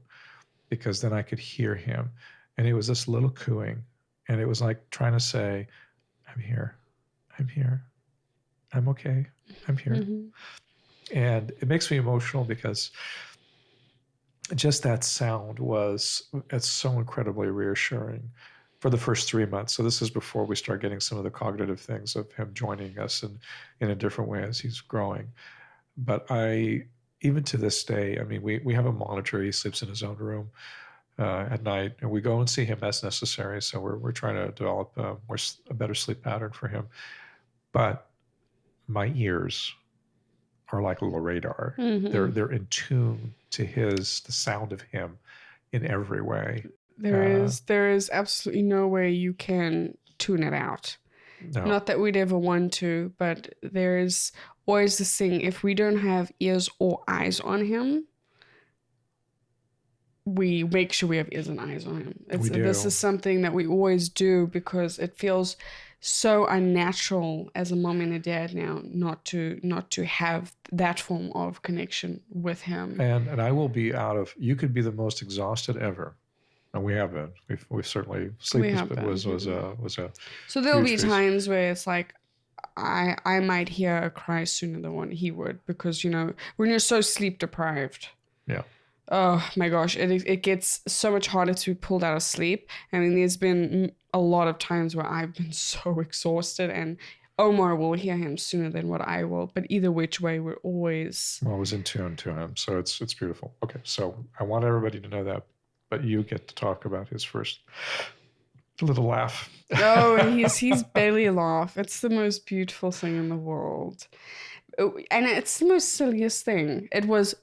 because then I could hear him. And it was this little cooing, and it was like trying to say, I'm here, I'm okay, I'm here. And it makes me emotional because just that sound it's so incredibly reassuring for the first 3 months. So this is before we start getting some of the cognitive things of him joining us in a different way as he's growing. But even to this day, I mean, we have a monitor. He sleeps in his own room at night, and we go and see him as necessary. So we're trying to develop a better sleep pattern for him. But my ears are like a little radar. They're in tune to the sound of him in every way. There is absolutely no way you can tune it out. No. Not that we'd ever want to, but there's always this thing. If we don't have ears or eyes on him, we make sure we have ears and eyes on him. This is something that we always do, because it feels so unnatural as a mom and a dad now not to have that form of connection with him. And I will be you could be the most exhausted ever. And we have been. We've certainly sleep was a. So there'll be times where it's like I might hear a cry sooner than what he would, because when you're so sleep deprived. Yeah. Oh my gosh, it gets so much harder to be pulled out of sleep. I mean, there's been a lot of times where I've been so exhausted, and Omar will hear him sooner than what I will. But either which way, we're always in tune to him. So it's beautiful. Okay, so I want everybody to know that. But you get to talk about his first little laugh. Oh, he's belly laugh. It's the most beautiful thing in the world. And it's the most silliest thing. It was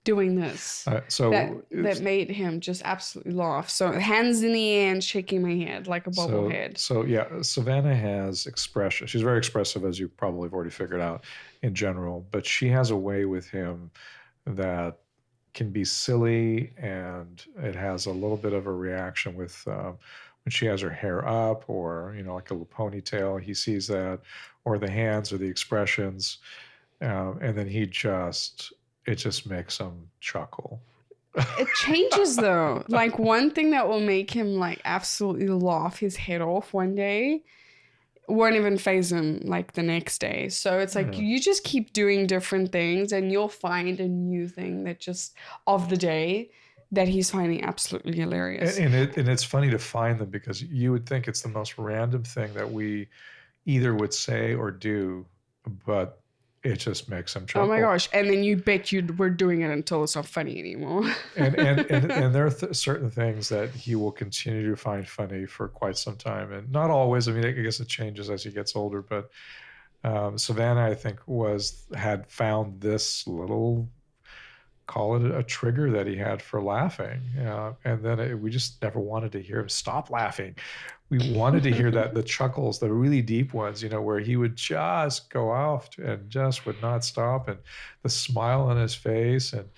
doing this. That made him just absolutely laugh. So hands in the air and shaking my head like a bobblehead. So yeah, Savannah has expression. She's very expressive, as you probably have already figured out in general, but she has a way with him that can be silly, and it has a little bit of a reaction with when she has her hair up, or like a little ponytail. He sees that, or the hands, or the expressions, and then it just makes him chuckle. It changes though. Like one thing that will make him like absolutely laugh his head off one day won't even faze him like the next day. So it's like you just keep doing different things and you'll find a new thing that just of the day that he's finding absolutely hilarious. And it's funny to find them, because you would think it's the most random thing that we either would say or do, but it just makes him chuckle. Oh my gosh. And then you bet we're doing it until it's not funny anymore. and there are certain things that he will continue to find funny for quite some time. And not always. I mean, I guess it changes as he gets older. But Savannah, I think, had found this little, call it a trigger that he had for laughing. And then we just never wanted to hear him stop laughing. We wanted to hear the chuckles, the really deep ones, where he would just go off and just would not stop, and the smile on his face, and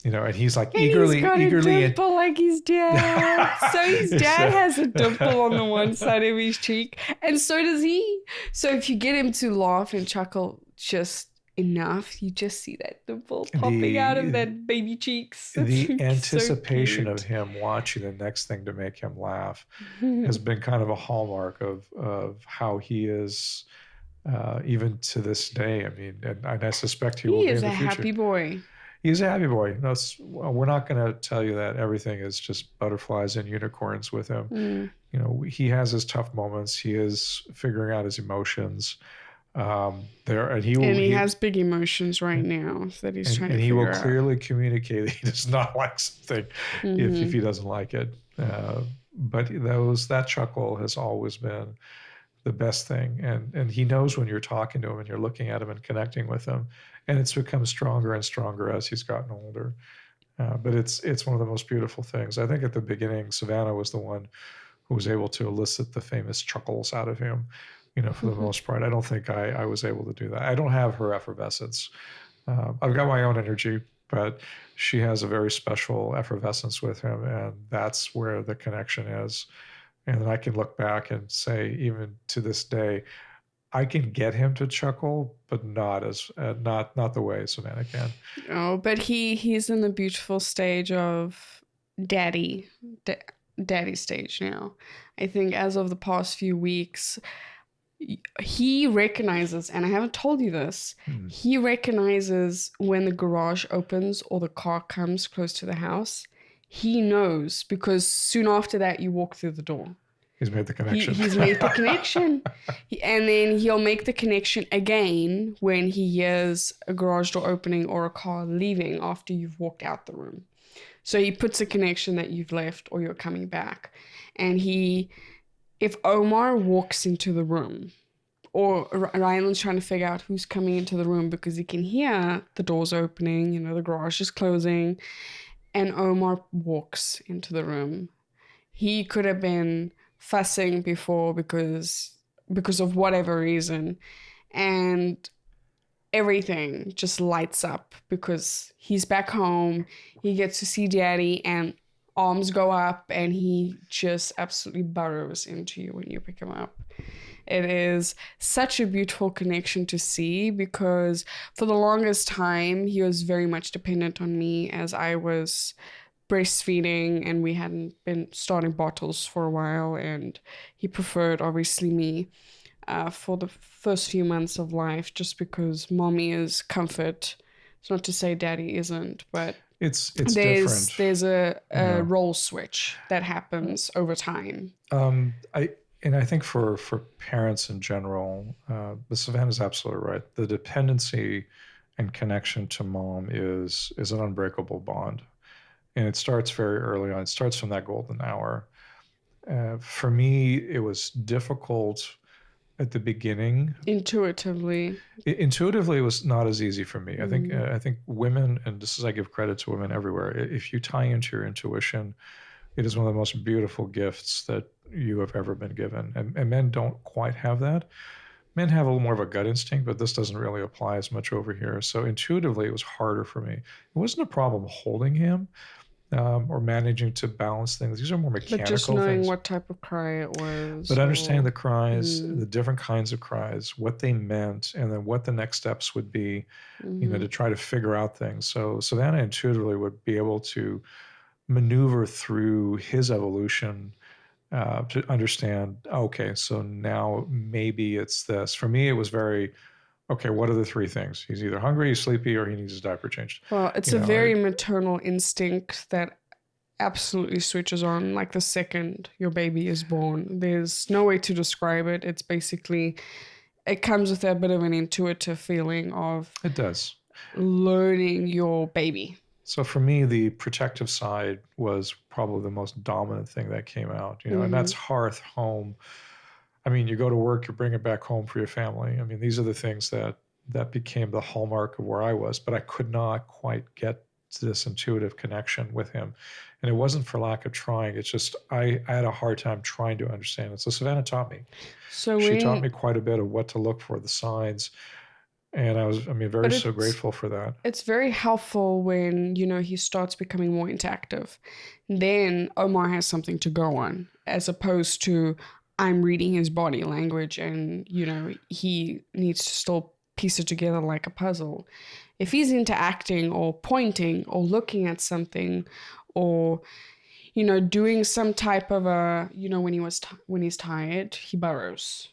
and he's like eagerly, he's got a dimple like his dad. So his dad has a dimple on the one side of his cheek, and so does he. So if you get him to laugh and chuckle just enough, you just see that dimple popping out of that baby cheeks. The anticipation of him watching the next thing to make him laugh has been kind of a hallmark of how he is, even to this day. I mean, and I suspect he will be in the future. He is a happy boy. He's a happy boy. No, we're not going to tell you that everything is just butterflies and unicorns with him. He has his tough moments. He is figuring out his emotions. He has big emotions right now that he's trying to figure out. And he will clearly communicate that he does not like something if he doesn't like it. But that chuckle has always been the best thing. And he knows when you're talking to him and you're looking at him and connecting with him. And it's become stronger and stronger as he's gotten older. But it's one of the most beautiful things. I think at the beginning, Savannah was the one who was able to elicit the famous chuckles out of him. For the most part. I don't think I was able to do that. I don't have her effervescence. I've got my own energy, but she has a very special effervescence with him, and that's where the connection is. And then I can look back and say, even to this day, I can get him to chuckle, but not the way Savannah can. Oh, but he's in the beautiful stage of daddy stage now. I think as of the past few weeks, he recognizes, and I haven't told you this, he recognizes when the garage opens or the car comes close to the house. He knows, because soon after that you walk through the door. He's made the connection. He's made the connection. And then he'll make the connection again when he hears a garage door opening or a car leaving after you've walked out the room. So he puts a connection that you've left or you're coming back. And if Omar walks into the room, or Ryland's trying to figure out who's coming into the room because he can hear the doors opening, the garage is closing, and Omar walks into the room. He could have been fussing before because of whatever reason, and everything just lights up because he's back home. He gets to see daddy, and arms go up, and he just absolutely burrows into you when you pick him up. It is such a beautiful connection to see, because for the longest time he was very much dependent on me as I was breastfeeding, and we hadn't been starting bottles for a while, and he preferred obviously me for the first few months of life, just because mommy is comfort. It's not to say daddy isn't, but it's different. There's a role switch that happens over time. I think for parents in general, Savannah's absolutely right. The dependency and connection to mom is an unbreakable bond. And it starts very early on. It starts from that golden hour. For me, it was difficult at the beginning. Intuitively. Intuitively, it was not as easy for me. Mm. I think women, and this is I give credit to women everywhere. If you tie into your intuition, it is one of the most beautiful gifts that you have ever been given. And men don't quite have that. Men have a little more of a gut instinct, but this doesn't really apply as much over here. So intuitively, it was harder for me. It wasn't a problem holding him or managing to balance things. These are more But just mechanical knowing things. what type of cry it was. But understanding Or, the cries, mm, the different kinds of cries, what they meant, and then what the next steps would be, mm-hmm. to try to figure out things. So Savannah intuitively would be able to maneuver through his evolution to understand, okay, so now maybe it's this. For me, it was very, okay, what are the three things? He's either hungry, he's sleepy, or he needs his diaper changed. Well, it's You a know, very maternal instinct that absolutely switches on like the second your baby is born. There's no way to describe it. It's basically, it comes with a bit of an intuitive feeling of it does. learning your baby. So for me, the protective side was probably the most dominant thing that came out, and that's hearth, home. I mean, you go to work, you bring it back home for your family. I mean, these are the things that became the hallmark of where I was, but I could not quite get to this intuitive connection with him. And it wasn't for lack of trying. It's just I had a hard time trying to understand it. So Savannah taught me. So She taught when, me quite a bit of what to look for, the signs. And very but so grateful for that. it's very helpful when, he starts becoming more interactive. Then Omar has something to go on, as opposed to I'm reading his body language and, he needs to still piece it together like a puzzle. If he's interacting or pointing or looking at something or, doing some type of when he's tired, he burrows.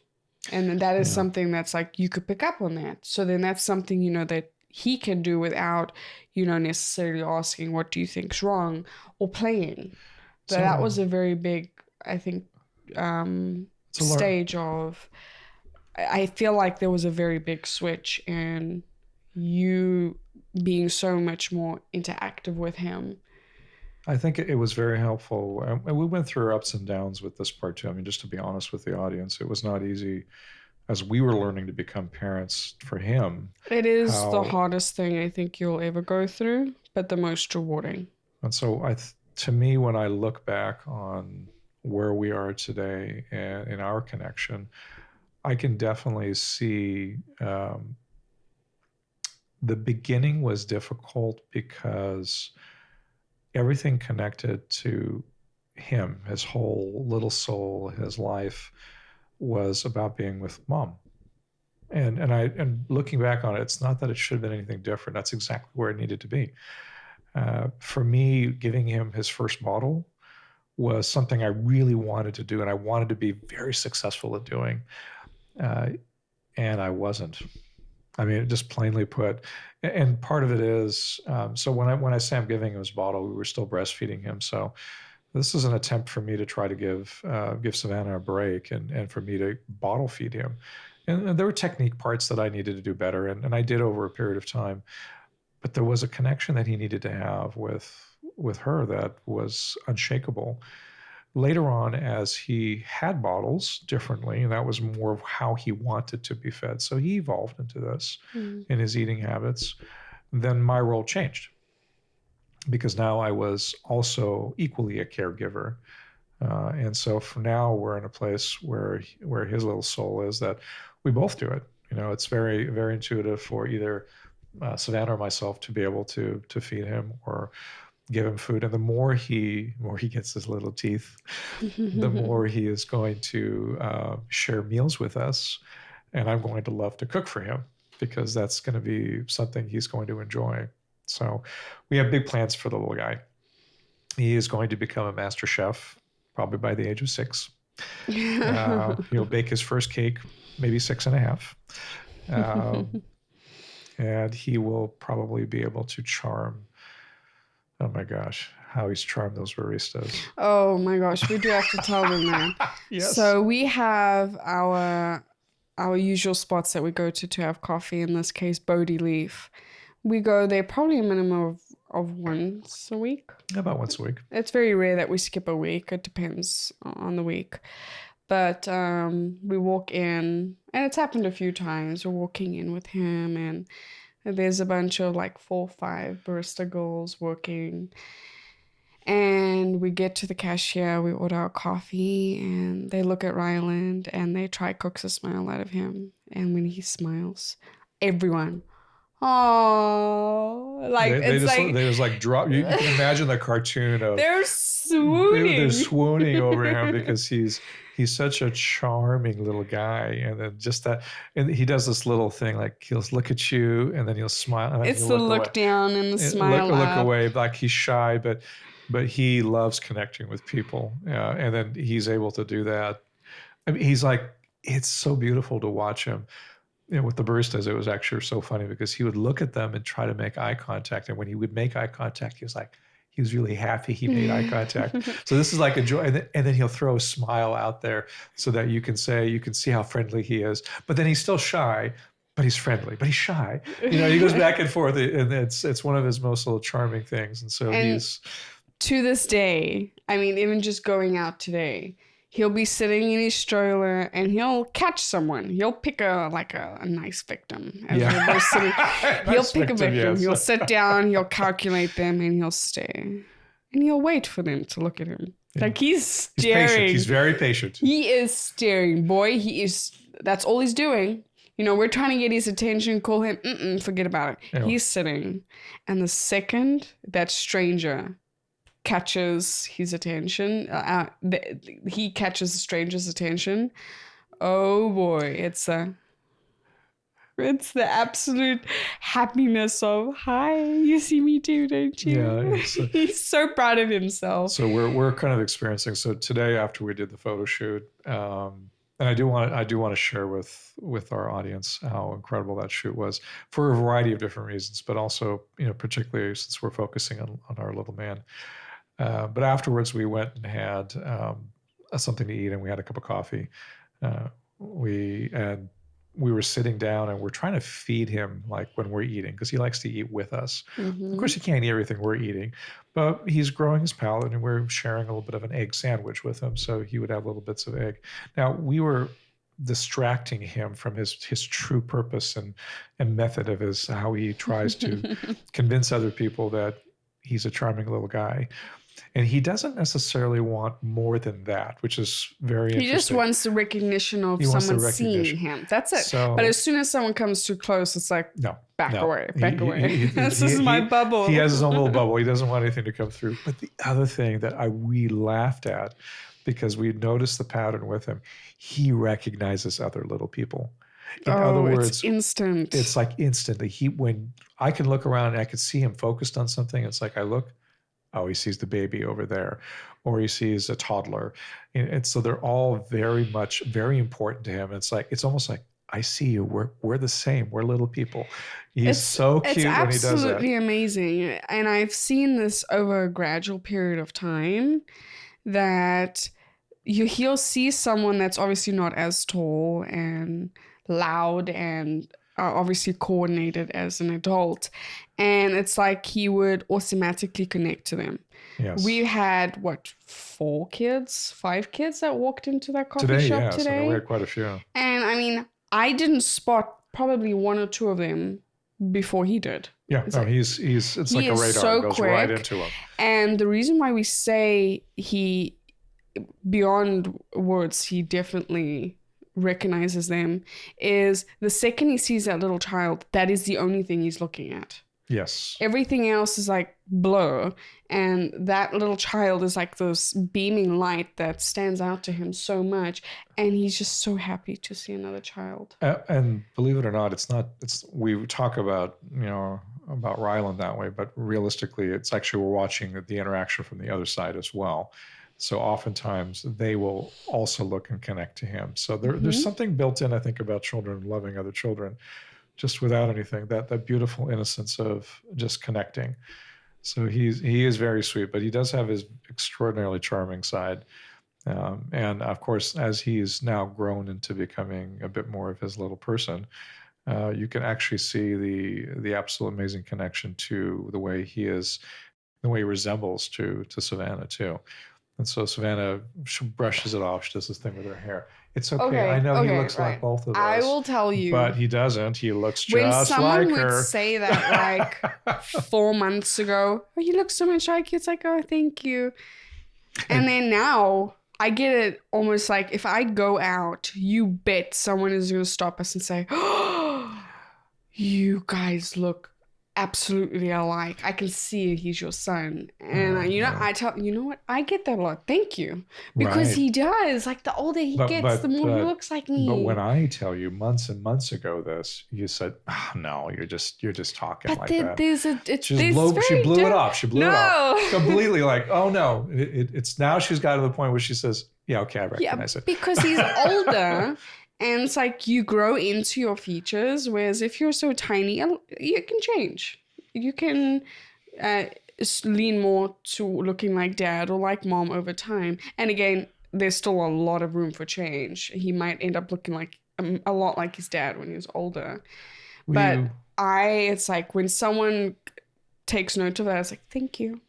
And that is something that's like, you could pick up on that. So then that's something, that he can do without, necessarily asking, what do you think's wrong, or playing. But So that was a very big, I think, stage of, I feel like there was a very big switch in you being so much more interactive with him. I think it was very helpful. And we went through ups and downs with this part too. I mean, just to be honest with the audience, it was not easy as we were learning to become parents for him. It is the hardest thing I think you'll ever go through, but the most rewarding. And so to me, when I look back on where we are today and in our connection, I can definitely see the beginning was difficult because everything connected to him, his whole little soul, his life was about being with mom. And looking back on it, it's not that it should have been anything different. That's exactly where it needed to be. For me, giving him his first bottle was something I really wanted to do, and I wanted to be very successful at doing. And I wasn't. I mean, just plainly put. And part of it is, so when I say I'm giving him his bottle, we were still breastfeeding him. So this is an attempt for me to try to give Savannah a break and for me to bottle feed him. And there were technique parts that I needed to do better, and I did over a period of time. But there was a connection that he needed to have with her that was unshakable. Later on, as he had bottles differently, and that was more of how he wanted to be fed. So he evolved into this in his eating habits. Then my role changed because now I was also equally a caregiver. And so for now, we're in a place where his little soul is that we both do it. It's very, very intuitive for either Savannah or myself to be able to feed him or give him food. And the more he gets his little teeth, the more he is going to share meals with us. And I'm going to love to cook for him because that's going to be something he's going to enjoy. So we have big plans for the little guy. He is going to become a master chef probably by the age of 6. He'll bake his first cake, maybe 6.5. And he will probably be able to charm. Oh my gosh, how he's charmed those baristas. Oh my gosh, we do have to tell them that. Yes. So we have our usual spots that we go to have coffee, in this case, Bodie Leaf. We go there probably a minimum of once a week. About once a week. It's very rare that we skip a week. It depends on the week. But we walk in, and it's happened a few times. We're walking in with him, and there's a bunch of like 4 or 5 barista girls working. And we get to the cashier, we order our coffee, and they look at Ryland and they try coax a smile out of him. And when he smiles, everyone, oh, like it's like they just like drop. You can imagine the cartoon of they're swooning. they're swooning over him because he's such a charming little guy, and then just that, and he does this little thing like he'll look at you and then he'll smile. And then It's he'll the look look away. down and the smile Look up. away, like he's shy, but he loves connecting with people, and then he's able to do that. I mean, he's like, it's so beautiful to watch him. With the baristas, it was actually so funny because he would look at them and try to make eye contact, and when he would make eye contact, he was really happy he made eye contact. So this is like a joy, and then he'll throw a smile out there so that you can see how friendly he is. But then he's still shy, but he's friendly, but he's shy. He goes back and forth, and it's one of his most little charming things. And so he's to this day, I mean, even just going out today, he'll be sitting in his stroller and he'll catch someone. He'll pick a nice victim. As we're sitting. He'll pick a victim. Yes. He'll sit down, he'll calculate them, and he'll stay. And he'll wait for them to look at him. Yeah. Like he's staring. He's patient. He's very patient. He is staring. Boy, that's all he's doing. We're trying to get his attention, call him, forget about it. Yeah. He's sitting. And the second that stranger catches his attention, he catches the stranger's attention, oh boy, it's the absolute happiness of, hi, you see me too, don't you? Yeah, he's so proud of himself. So we're kind of experiencing, so today after we did the photo shoot, and I do want to share with our audience how incredible that shoot was for a variety of different reasons, but also particularly since we're focusing on our little man. But afterwards, we went and had something to eat, and we had a cup of coffee. We were sitting down, and we're trying to feed him like when we're eating, because he likes to eat with us. Mm-hmm. Of course, he can't eat everything we're eating, but he's growing his palate, and we're sharing a little bit of an egg sandwich with him, so he would have little bits of egg. Now, we were distracting him from his true purpose and method of how he tries to convince other people that he's a charming little guy. And he doesn't necessarily want more than that, which is very interesting. He just wants the recognition of someone seeing him. That's it. But as soon as someone comes too close, it's like, back away. This is my bubble. He has his own little bubble. He doesn't want anything to come through. But the other thing that we laughed at, because we noticed the pattern with him, he recognizes other little people. In other words, it's instant. It's like instantly. When I can look around and I can see him focused on something, it's like I look, he sees the baby over there, or he sees a toddler. And so they're all very important to him. It's almost like, I see you. We're the same. We're little people. He's so cute when he does that. It's absolutely amazing. And I've seen this over a gradual period of time, that he'll see someone that's obviously not as tall and loud and obviously coordinated as an adult, and it's like he would automatically connect to them. Yes. We had 5 kids that walked into that coffee shop today. So we had quite a few. And I mean, I didn't spot probably 1 or 2 of them before he did. Yeah, it's like a radar. So it goes quick. Right into him. And the reason why we say beyond words, he definitely recognizes them, is the second he sees that little child, that is the only thing he's looking at. Yes. Everything else is like blur, and that little child is like this beaming light that stands out to him so much, and he's just so happy to see another child. And believe it or not, we talk about about Ryland that way, but realistically, it's actually we're watching the interaction from the other side as well. So oftentimes they will also look and connect to him. So there's something built in, I think, about children loving other children, just without anything, that beautiful innocence of just connecting. So he is very sweet, but he does have his extraordinarily charming side. And of course, as he's now grown into becoming a bit more of his little person, you can actually see the absolute amazing connection to the way he resembles to Savannah too. And so Savannah, she brushes it off. She does this thing with her hair. It's okay. Okay, I know he okay, looks like right. both of I us, will tell you. but he doesn't. He looks When just someone like would her. say that like 4 months ago, oh, you look so much like you, it's like, oh, thank you. And then now I get it almost like if I go out, you bet someone is going to stop us and say, oh, you guys look absolutely alike. I can see he's your son. And you know what? I get that a lot. Thank you. Because Right. he does. Like the older he gets, the more he looks like me. But when I tell you months and months ago this, you said, oh, no, you're just talking but like then that. she blew it off. She blew it off. No. Completely like, oh no. It's now she's got to the point where she says, yeah, okay, I recognize it. Because he's older. And it's like you grow into your features, whereas if you're so tiny, you can change. You can lean more to looking like dad or like mom over time. And again, there's still a lot of room for change. He might end up looking like a lot like his dad when he was older. It's like when someone takes note of that, it's like, thank you.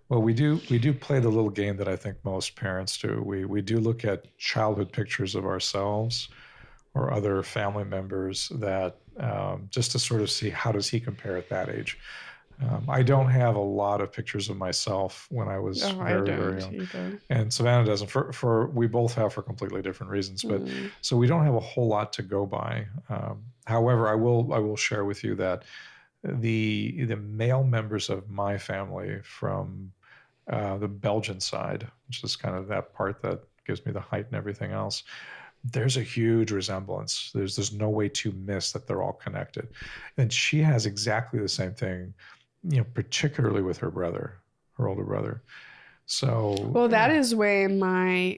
Well, we do play the little game that I think most parents do. We do look at childhood pictures of ourselves or other family members that just to sort of see how does he compare at that age. I don't have a lot of pictures of myself when I was very young, either. And Savannah doesn't. For we both have for completely different reasons, but so we don't have a whole lot to go by. However, I will share with you that the male members of my family from the Belgian side, which is kind of that part that gives me the height and everything else, there's a huge resemblance. There's no way to miss that they're all connected. And she has exactly the same thing, particularly with her brother, her older brother. So well, that is where my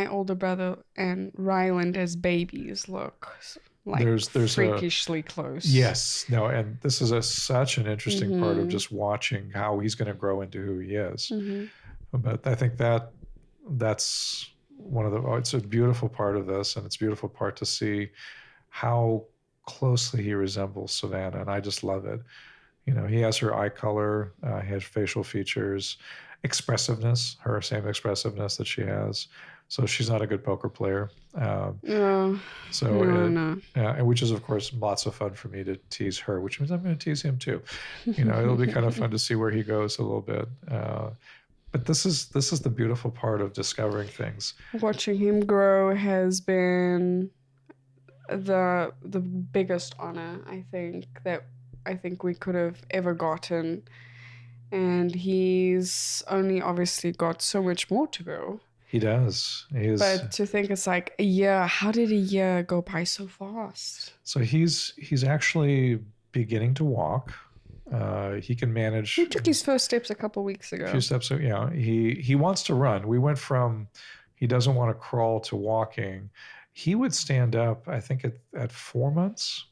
older brother and Ryland as babies look like there's freakishly close. Yes, no, and this is such an interesting part of just watching how he's going to grow into who he is. But I think that's one of it's a beautiful part of this, and it's a beautiful part to see how closely he resembles Savannah, and I just love it. He has her eye color, he has facial features, expressiveness, her same expressiveness that she has. So she's not a good poker player. No. Which is, of course, lots of fun for me to tease her, which means I'm going to tease him too. It'll be kind of fun to see where he goes a little bit. But this is the beautiful part of discovering things. Watching him grow has been the biggest honor I think we could have ever gotten, and he's only obviously got so much more to go. He does. But to think it's like a year. How did a year go by so fast? So he's actually beginning to walk. He can manage. He took his first steps a couple weeks ago. A few steps. Yeah. He wants to run. We went from he doesn't want to crawl to walking. He would stand up, I think, at 4 months.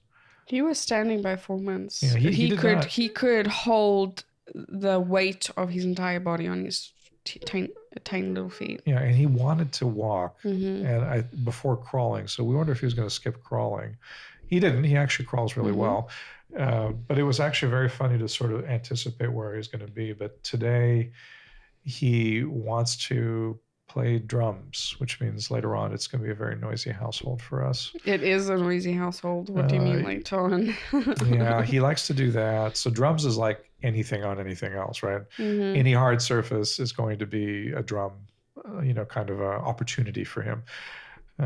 He was standing by 4 months. Yeah, he could hold the weight of his entire body on his tiny little feet. Yeah, and he wanted to walk before crawling. So we wonder if he was going to skip crawling. He didn't. He actually crawls really well. But it was actually very funny to sort of anticipate where he's going to be. But today he wants to play drums, which means later on it's going to be a very noisy household for us. It is a noisy household. What do you mean later on? Yeah, he likes to do that. So drums is like anything on anything else, right? Any hard surface is going to be a drum, kind of an opportunity for him.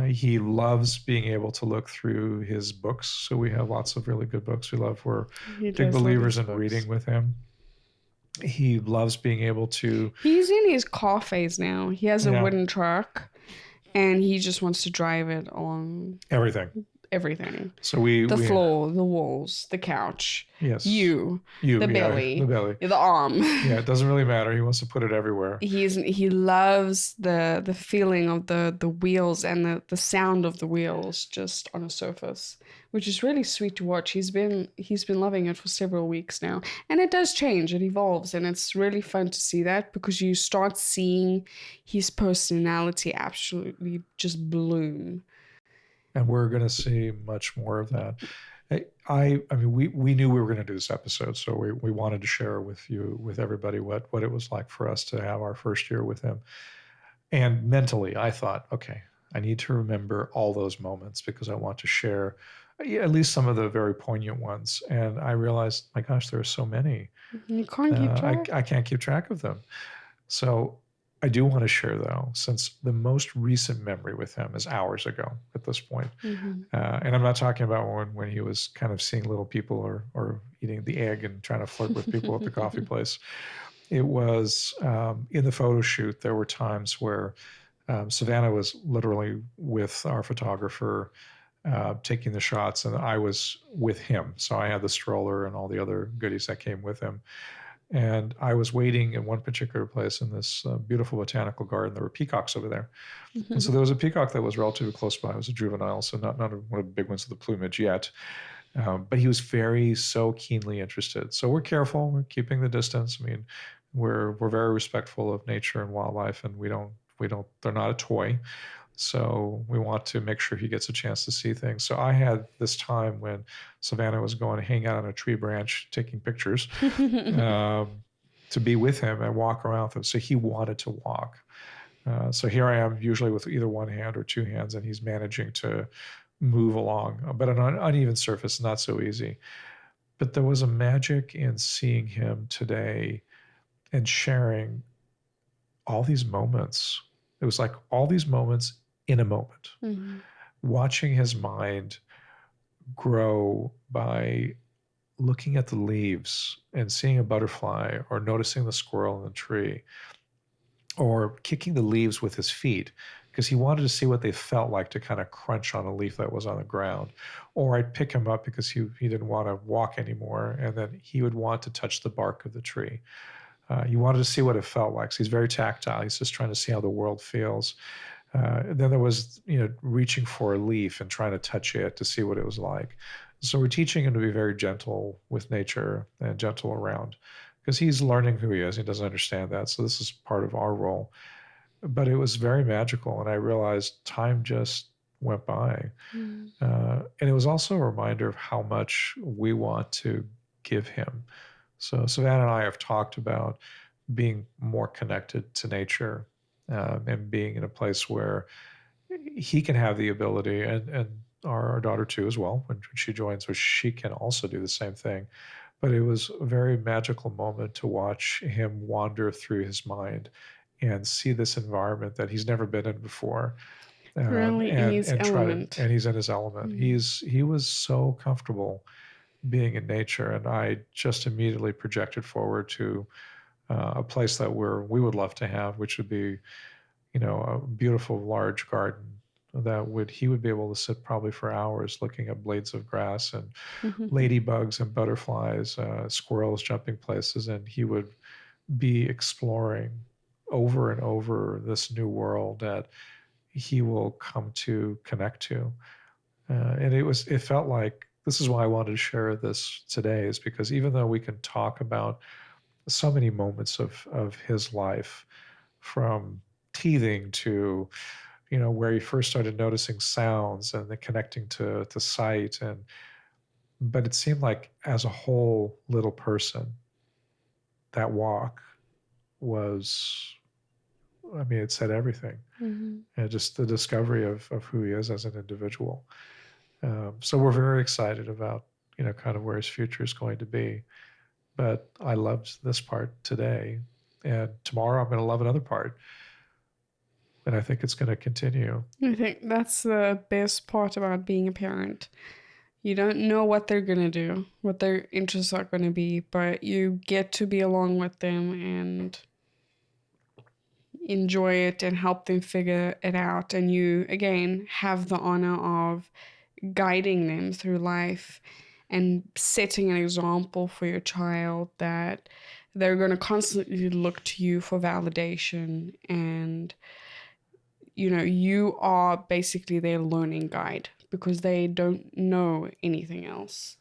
He loves being able to look through his books. So we have lots of really good books. We're big believers in reading with him. He loves being able to... He's in his car phase now. He has a wooden truck, and he just wants to drive it on... Everything. So the floor, the walls, the couch. Yes. The belly. The belly. The arm. Yeah, it doesn't really matter. He wants to put it everywhere. He loves the feeling of the wheels and the sound of the wheels just on a surface, which is really sweet to watch. He's been loving it for several weeks now. And it does change, it evolves, and it's really fun to see that because you start seeing his personality absolutely just bloom. And we're going to see much more of that. I mean, we knew we were going to do this episode, so we wanted to share with everybody what it was like for us to have our first year with him. And mentally, I thought, okay, I need to remember all those moments because I want to share at least some of the very poignant ones. And I realized, my gosh, there are so many. You can't keep track. I can't keep track of them. So I do want to share, though, since the most recent memory with him is hours ago at this point. And I'm not talking about when he was kind of seeing little people or eating the egg and trying to flirt with people at the coffee place. It was in the photo shoot, there were times where Savannah was literally with our photographer taking the shots, and I was with him. So I had the stroller and all the other goodies that came with him. And I was waiting in one particular place in this beautiful botanical garden. There were peacocks over there. And so there was a peacock that was relatively close by. It was a juvenile, so not one of the big ones with the plumage yet. But he was so keenly interested. So we're careful. We're keeping the distance. I mean, we're very respectful of nature and wildlife, and they're not a toy. So we want to make sure he gets a chance to see things. So I had this time when Savannah was going to hang out on a tree branch taking pictures to be with him and walk around with him. So he wanted to walk. So here I am, usually with either one hand or two hands, and he's managing to move along. But on an uneven surface, not so easy. But there was a magic in seeing him today and sharing all these moments. It was like all these moments in a moment. Watching his mind grow by looking at the leaves and seeing a butterfly, or noticing the squirrel in the tree, or kicking the leaves with his feet because he wanted to see what they felt like to kind of crunch on a leaf that was on the ground. Or I'd pick him up because he didn't want to walk anymore, and then he would want to touch the bark of the tree. He wanted to see what it felt like. So he's very tactile. He's just trying to see how the world feels. Then there was, reaching for a leaf and trying to touch it to see what it was like. So we're teaching him to be very gentle with nature and gentle around, because he's learning who he is. He doesn't understand that. So this is part of our role. But it was very magical. And I realized time just went by. And it was also a reminder of how much we want to give him. So Savannah and I have talked about being more connected to nature, and being in a place where he can have the ability, and our daughter too as well, when she joins, so she can also do the same thing. But it was a very magical moment to watch him wander through his mind and see this environment that he's never been in before. Really in his element. And he's in his element. He was so comfortable being in nature, and I just immediately projected forward to a place that we would love to have, which would be, a beautiful large garden that he would be able to sit probably for hours looking at blades of grass and ladybugs and butterflies, squirrels jumping places, and he would be exploring over and over this new world that he will come to connect to. And it felt like, this is why I wanted to share this today, is because even though we can talk about so many moments of his life, from teething to, where he first started noticing sounds and then connecting to sight, but it seemed like as a whole little person, that walk was, it said everything. And just the discovery of who he is as an individual. So we're very excited about, kind of where his future is going to be. But I loved this part today, and tomorrow I'm going to love another part. And I think it's going to continue. I think that's the best part about being a parent. You don't know what they're going to do, what their interests are going to be, but you get to be along with them and enjoy it and help them figure it out. And you, again, have the honor of guiding them through life and setting an example for your child that they're going to constantly look to you for validation. And, you are basically their learning guide because they don't know anything else.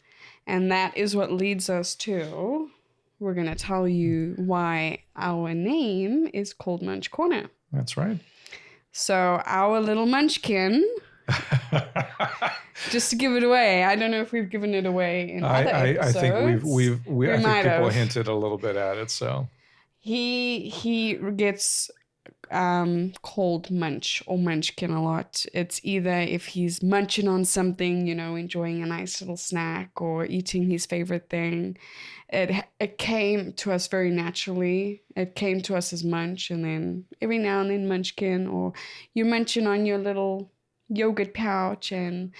And that is what leads us to, we're going to tell you why our name is called Munch Corner. That's right. So our little munchkin... Just to give it away. I don't know if we've given it away in other episodes. I think I think people hinted a little bit at it. So he gets called Munch or Munchkin a lot. It's either if he's munching on something, enjoying a nice little snack or eating his favorite thing. It came to us very naturally. It came to us as Munch, and then every now and then Munchkin, or you're munching on your little yogurt pouch, and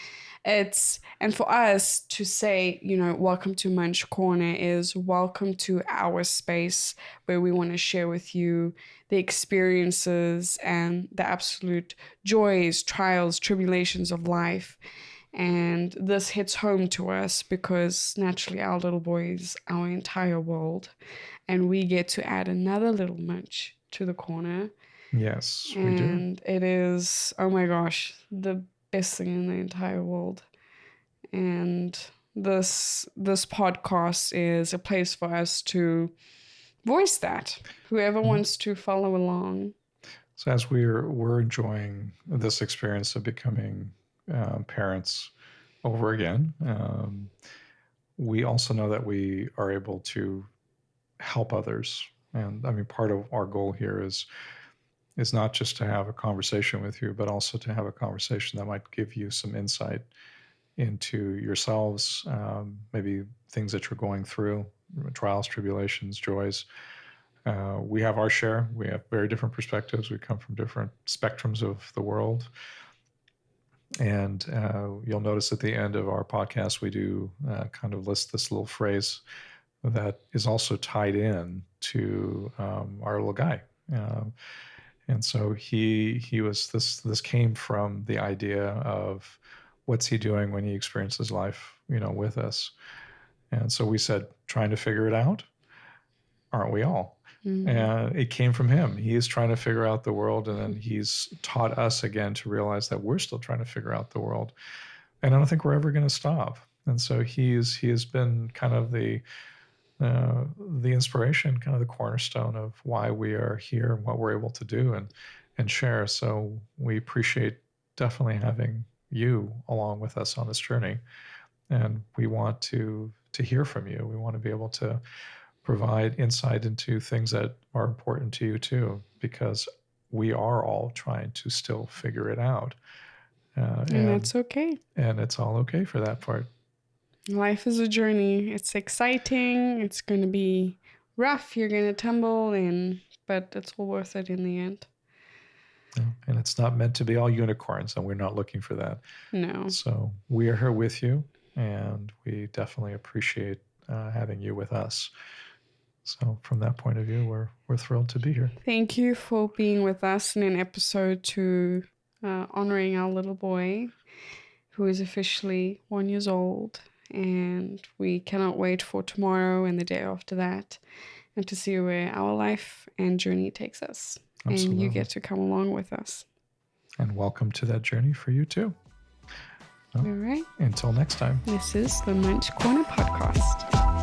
for us to say, welcome to Munch Corner is welcome to our space where we want to share with you the experiences and the absolute joys, trials, tribulations of life. And this hits home to us because naturally our little boy is our entire world, and we get to add another little Munch to the corner. Yes, we do. And it is, oh my gosh, the best thing in the entire world. And this podcast is a place for us to voice that. Whoever wants to follow along. So as we're enjoying this experience of becoming parents over again, we also know that we are able to help others. And I mean, part of our goal here is not just to have a conversation with you, but also to have a conversation that might give you some insight into yourselves, maybe things that you're going through, trials, tribulations, joys. We have our share. We have very different perspectives. We come from different spectrums of the world. And you'll notice at the end of our podcast, we do kind of list this little phrase that is also tied in to our little guy. And so he was, this came from the idea of what's he doing when he experiences life, with us. And so we said, trying to figure it out, aren't we all? Mm-hmm. And it came from him. He is trying to figure out the world, and then he's taught us again to realize that we're still trying to figure out the world. And I don't think we're ever going to stop. And so he has been kind of the inspiration, kind of the cornerstone of why we are here and what we're able to do and share. So we appreciate definitely having you along with us on this journey. And we want to hear from you. We want to be able to provide insight into things that are important to you too, because we are all trying to still figure it out. And that's okay. And it's all okay for that part. Life is a journey. It's exciting. It's going to be rough. You're going to tumble, but it's all worth it in the end. And it's not meant to be all unicorns, and we're not looking for that. No. So we are here with you, and we definitely appreciate having you with us. So from that point of view, we're thrilled to be here. Thank you for being with us in an episode to honoring our little boy, who is officially 1 year old. And we cannot wait for tomorrow and the day after that, and to see where our life and journey takes us. Absolutely. And you get to come along with us. And welcome to that journey for you too. Well, all right. Until next time. This is the Munch Corner podcast.